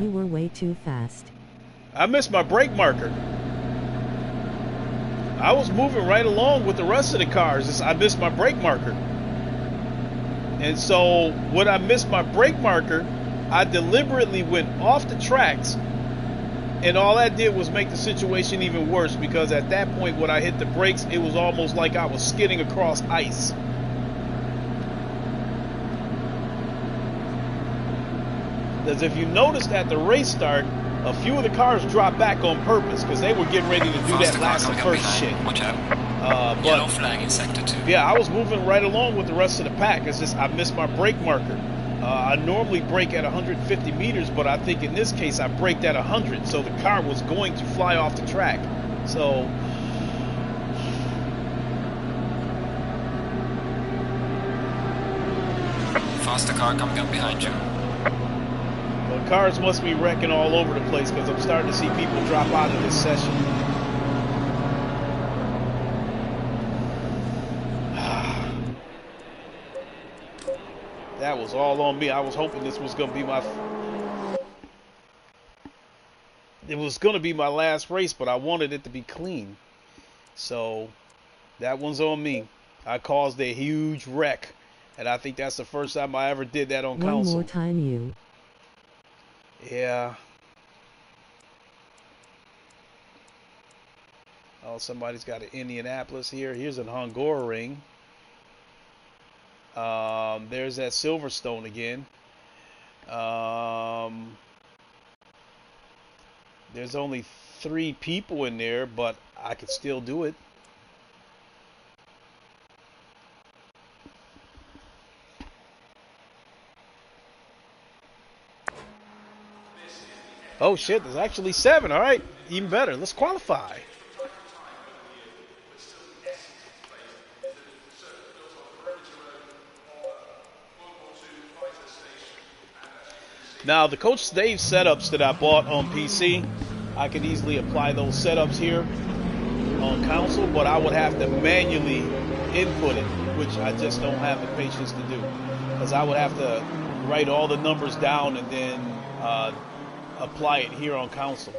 You were way too fast. I missed my brake marker. I was moving right along with the rest of the cars. I missed my brake marker. And so when I missed my brake marker, I deliberately went off the tracks. And all that did was make the situation even worse, because at that point when I hit the brakes, it was almost like I was skidding across ice. Because if you noticed at the race start, a few of the cars dropped back on purpose because they were getting ready to do that last and first shit. Watch out. But Yellow flag in sector 2. yeah, I was moving right along with the rest of the pack. It's just I missed my brake marker. I normally brake at 150 meters, but I think in this case I braked at 100, so the car was going to fly off the track. So Faster car coming up behind you. the cars must be wrecking all over the place because I'm starting to see people drop out of this session. That was all on me. I was hoping this was going to be my... It was going to be my last race, but I wanted it to be clean. So, that one's on me. I caused a huge wreck. And I think that's the first time I ever did that on console. One more time, you. Yeah. Oh, somebody's got an Indianapolis here. Here's an Hungaroring. There's that Silverstone again. There's only 3 people in there, but I could still do it. Oh shit, there's actually 7. All right, even better. Let's qualify. Now, the Coach Dave setups that I bought on PC, I could easily apply those setups here on console, but I would have to manually input it, which I just don't have the patience to do, because I would have to write all the numbers down and then apply it here on console.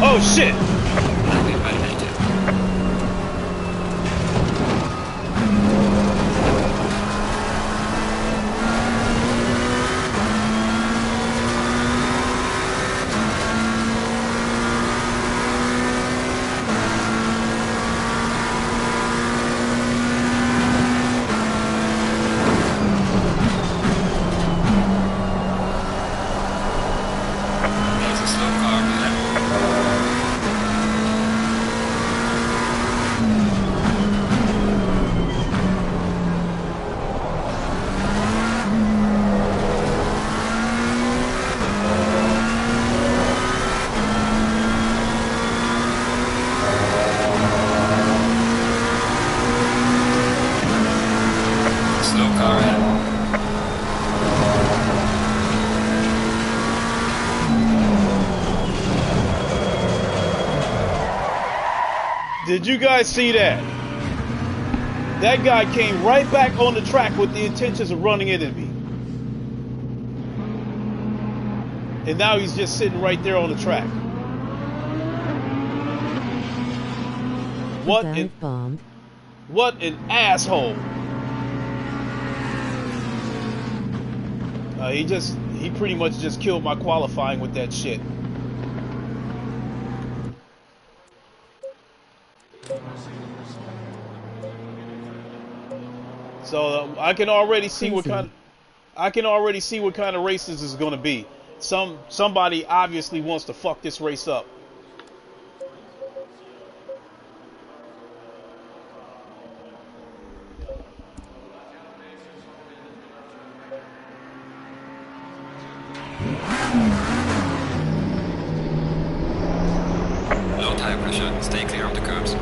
Oh shit! There's a slow car there. slow car ahead. Did you guys see that? That guy came right back on the track with the intentions of running into me. And now he's just sitting right there on the track. What Dive bombed. what an asshole. He pretty much just killed my qualifying with that shit. So I can already see what kind of race this is going to be. Somebody obviously wants to fuck this race up. Low tire pressure, stay clear of the curbs.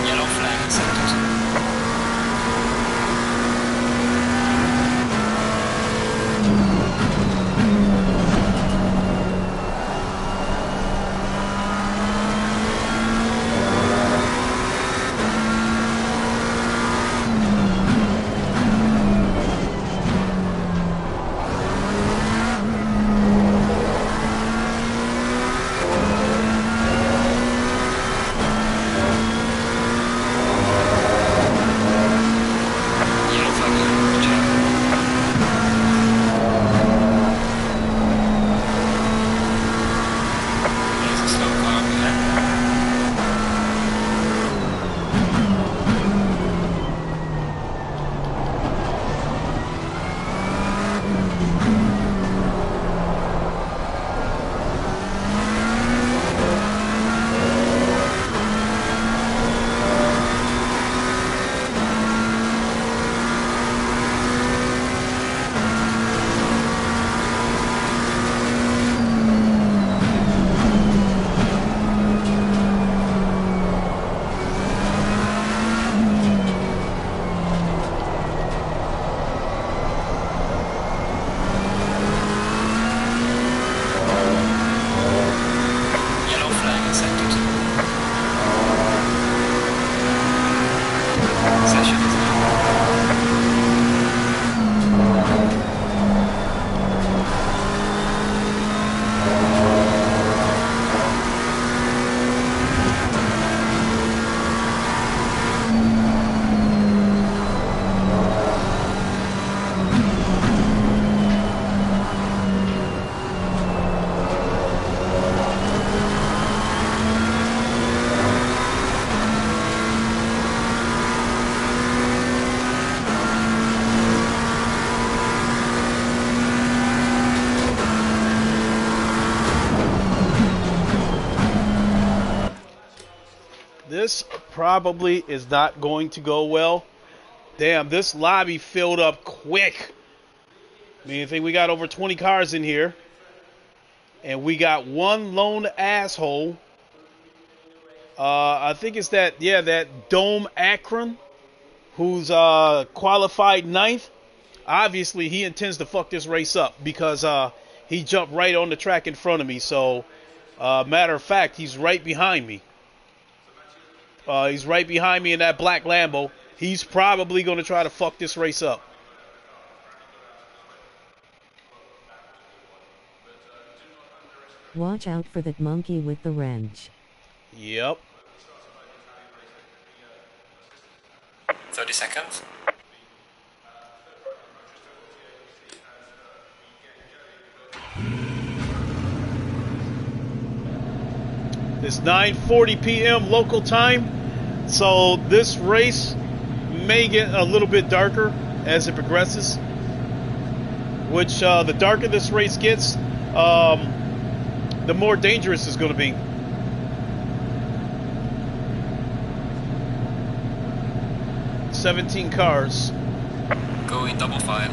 Yellow flag accepted. Yellow flag ahead, check. There's a slow car ahead. Yellow flag accepted. Session is now. This probably is not going to go well. Damn, this lobby filled up quick. I mean, I think we got over 20 cars in here. And we got one lone asshole. I think it's that Dome Akron, who's qualified ninth. Obviously, he intends to fuck this race up because he jumped right on the track in front of me. So, matter of fact, he's right behind me. He's right behind me in that black Lambo. He's probably going to try to fuck this race up. Watch out for that monkey with the wrench. Yep. 30 seconds. It's 9:40 p.m. local time. So this race may get a little bit darker as it progresses. Which the darker this race gets, the more dangerous it's going to be. $17 cars. Going double file.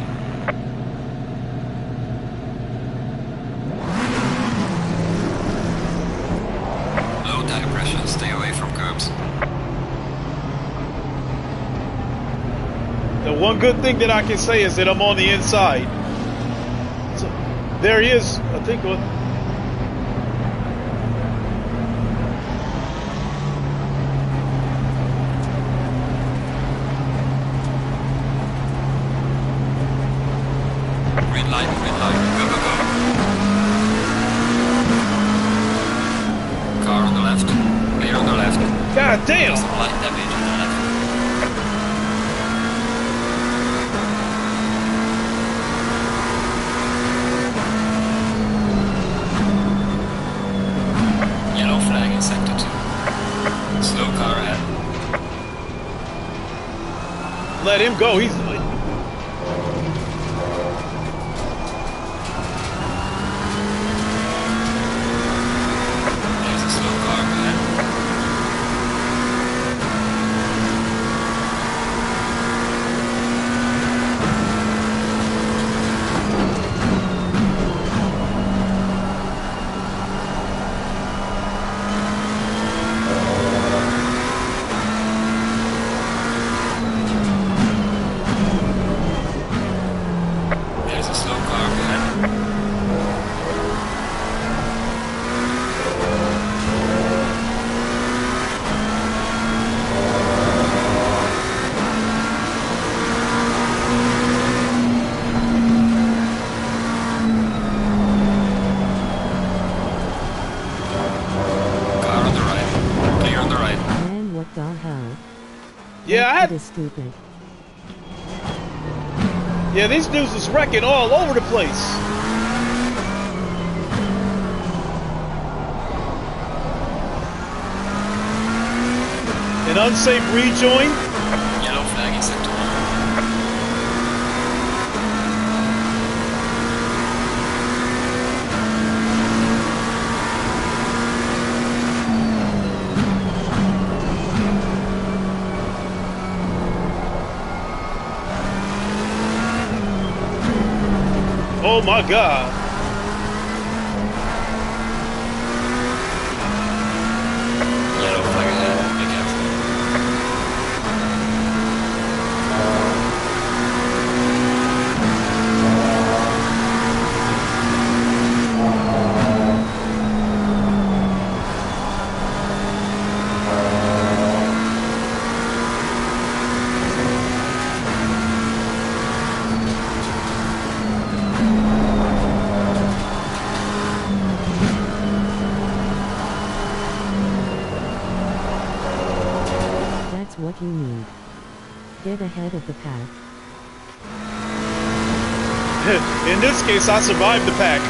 Low tire pressure, stay away from curbs. The one good thing that I can say is that I'm on the inside. So, there he is, I think. Green light, go, go, go. Car on the left, clear on the left. God damn! Some light damage on the left. Yellow flag in sector 2. Slow car ahead. Let him go. He's. There's a slow car ahead. There's a slow car ahead. Car on the right. Clear on the right. Man, what the hell? Yeah, That is stupid. Yeah, these dudes is wrecking all over the place. An unsafe rejoin. Yellow flag in sector 1. Oh my God. Yellow flag ahead. Be careful. That's what you need. Get ahead of the pack. In this case, I survived the pack.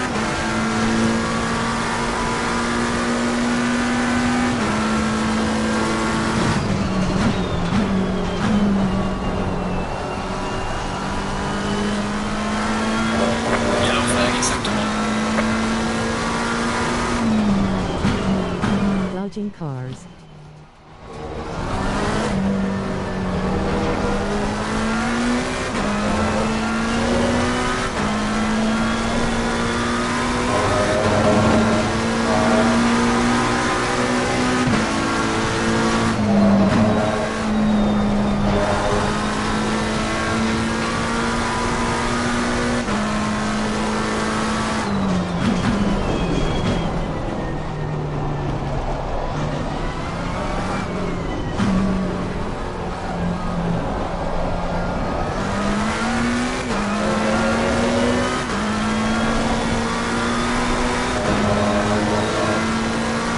Yellow flag in sector 1. Dodging cars.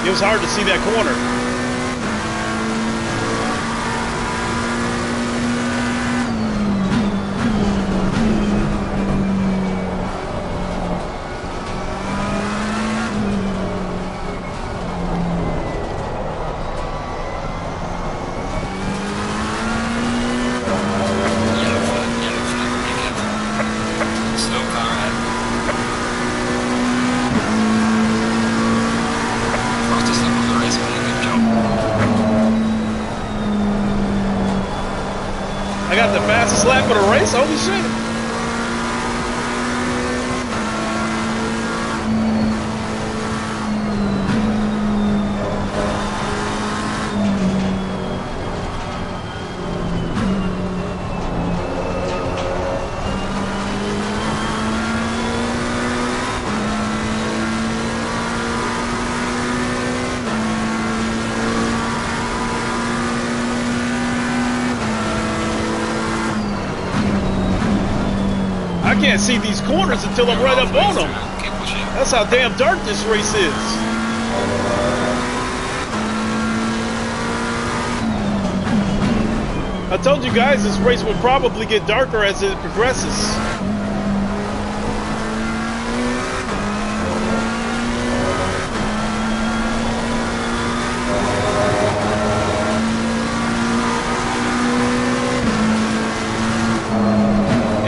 It was hard to see that corner. I got the fastest lap of the race. Holy shit! I can't see these corners until I'm right up on them. Keep pushing. That's how damn dark this race is. I told you guys this race will probably get darker as it progresses.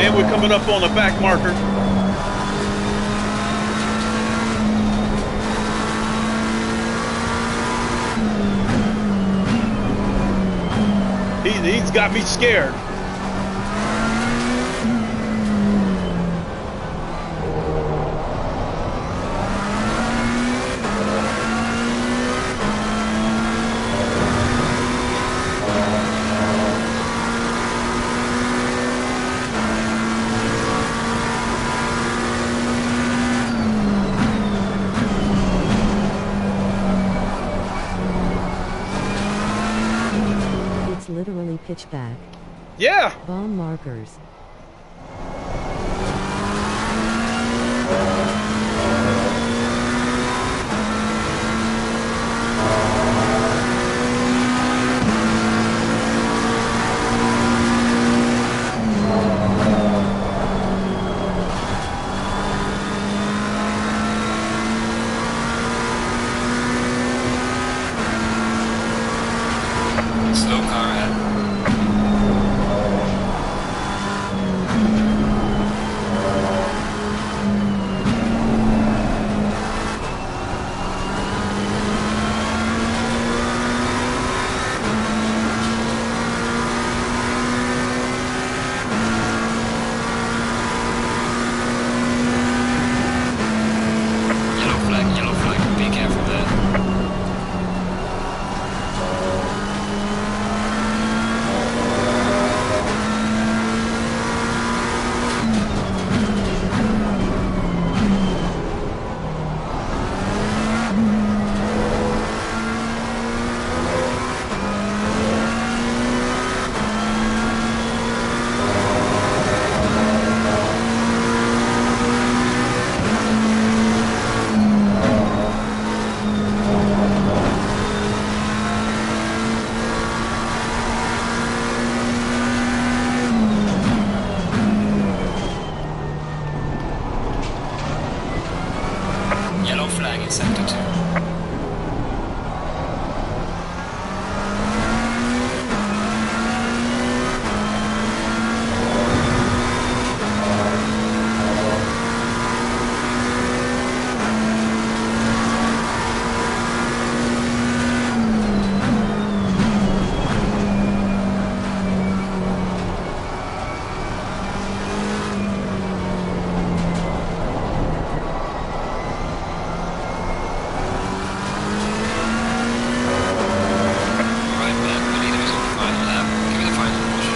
And we're coming up on the back marker. He's got me scared. It's literally pitch black. Yeah. Bomb markers. Slow car ahead. Yellow flag, be careful there. Yellow flag in sector 2. Right back, the leader is on the final lap. Give me the final push.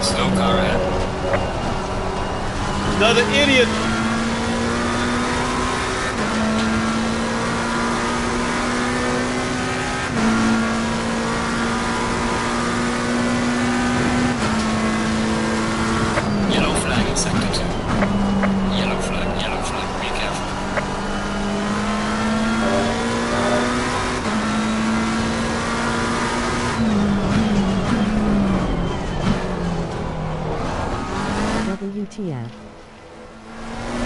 Slow car ahead. Another idiot. Yellow flag in sector 2. Yellow flag, be careful. WTF.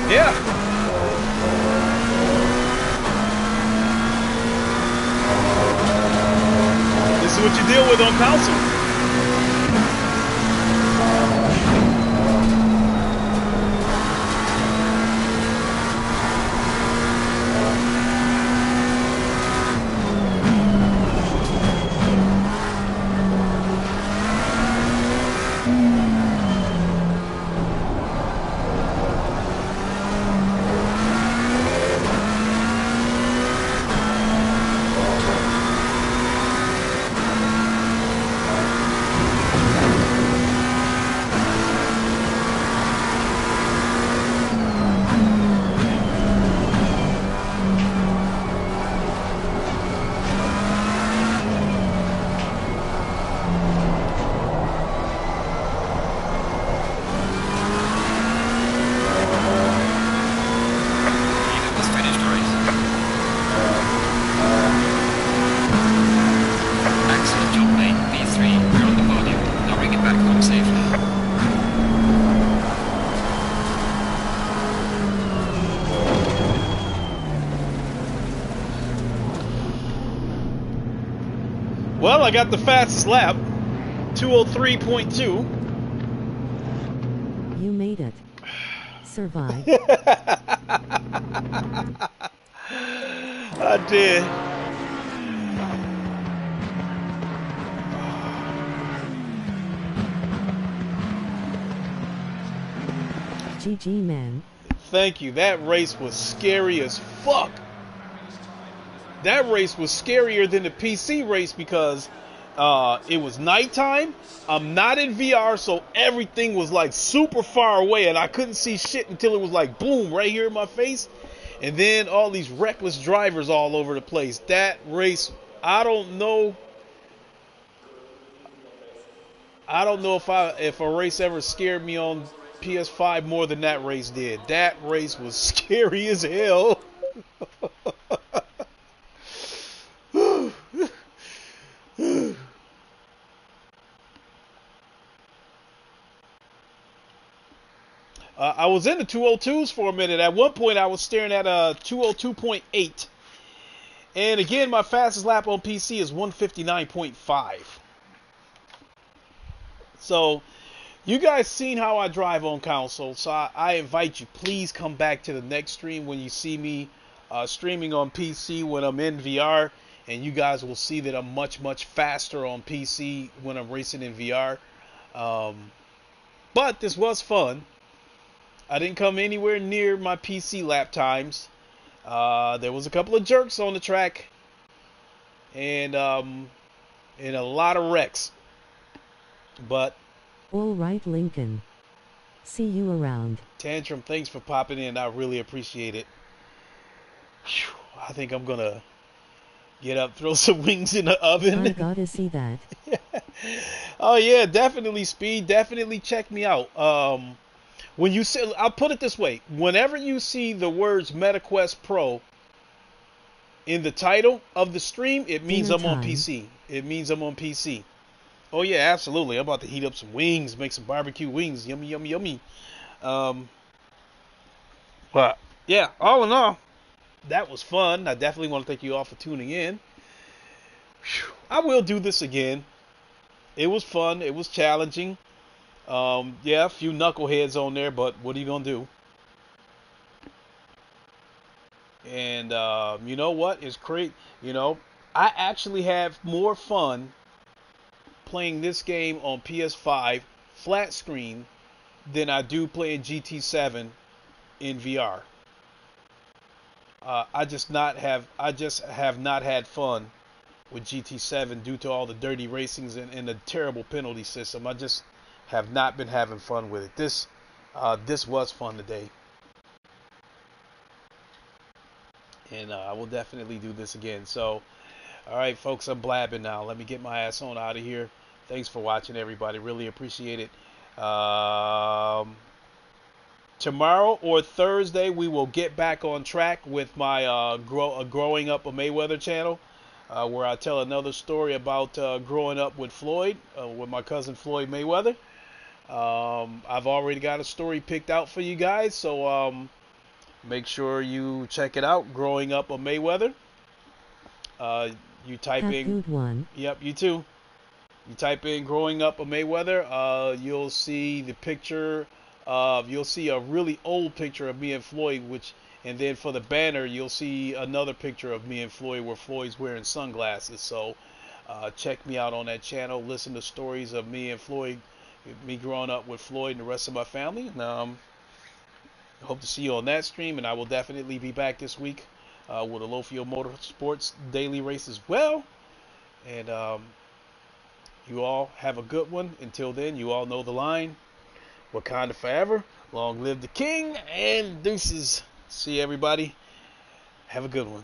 Yeah. This is what you deal with on console. Even was finished, alright. Excellent job, mate. P3, you're on the podium. Now bring it back home safely. Well, I got the fastest lap, 203.2. You made it. Survived. I did. GG, man. Thank you. That race was scary as fuck. That race was scarier than the PC race because it was nighttime. I'm not in VR, so everything was like super far away, and I couldn't see shit until it was like boom right here in my face. And then all these reckless drivers all over the place. That race, I don't know if a race ever scared me on PS5 more than that race did. That race was scary as hell. I was in the 202s for a minute. At one point, I was staring at a 202.8. And again, my fastest lap on PC is 159.5. So, you guys seen how I drive on console. So, I invite you, please come back to the next stream when you see me streaming on PC when I'm in VR. And you guys will see that I'm much, much faster on PC when I'm racing in VR. But this was fun. I didn't come anywhere near my PC lap times. There was a couple of jerks on the track, and a lot of wrecks. But All right, Lincoln. See you around. Tantrum, thanks for popping in. I really appreciate it. Whew, I think I'm gonna get up, throw some wings in the oven. I gotta see that. Oh yeah, definitely Speed. Definitely check me out. When you say, I'll put it this way: whenever you see the words MetaQuest Pro in the title of the stream, it means Dinner I'm on time. PC. It means I'm on PC. Oh yeah, absolutely. I'm about to heat up some wings, make some barbecue wings. Yummy, yummy, yummy. But yeah, all in all, that was fun. I definitely want to thank you all for tuning in. Whew. I will do this again. It was fun. It was challenging. Yeah, a few knuckleheads on there, but what are you gonna do? And you know what? It's great. You know, I actually have more fun playing this game on PS5 flat screen than I do playing GT7 in VR. I just have not had fun with GT7 due to all the dirty racings and the terrible penalty system. I just have not been having fun with it. This was fun today, and I will definitely do this again. So, all right, folks, I'm blabbing now. Let me get my ass on out of here. Thanks for watching, everybody. Really appreciate it. Tomorrow or Thursday, we will get back on track with my Growing Up a Mayweather channel, where I tell another story about growing up with Floyd, with my cousin Floyd Mayweather. I've already got a story picked out for you guys, so Make sure you check it out. Growing Up a Mayweather. You type Have in. good one. Yep, you too. You type in Growing Up a Mayweather. You'll see the picture. You'll see a really old picture of me and Floyd, and then for the banner, you'll see another picture of me and Floyd where Floyd's wearing sunglasses. So check me out on that channel. Listen to stories of me and Floyd, me growing up with Floyd and the rest of my family. And, hope to see you on that stream, and I will definitely be back this week with a Low Field Motorsports daily race as well. And you all have a good one. Until then, you all know the line. Wakanda forever. Long live the king. And deuces. See everybody. Have a good one.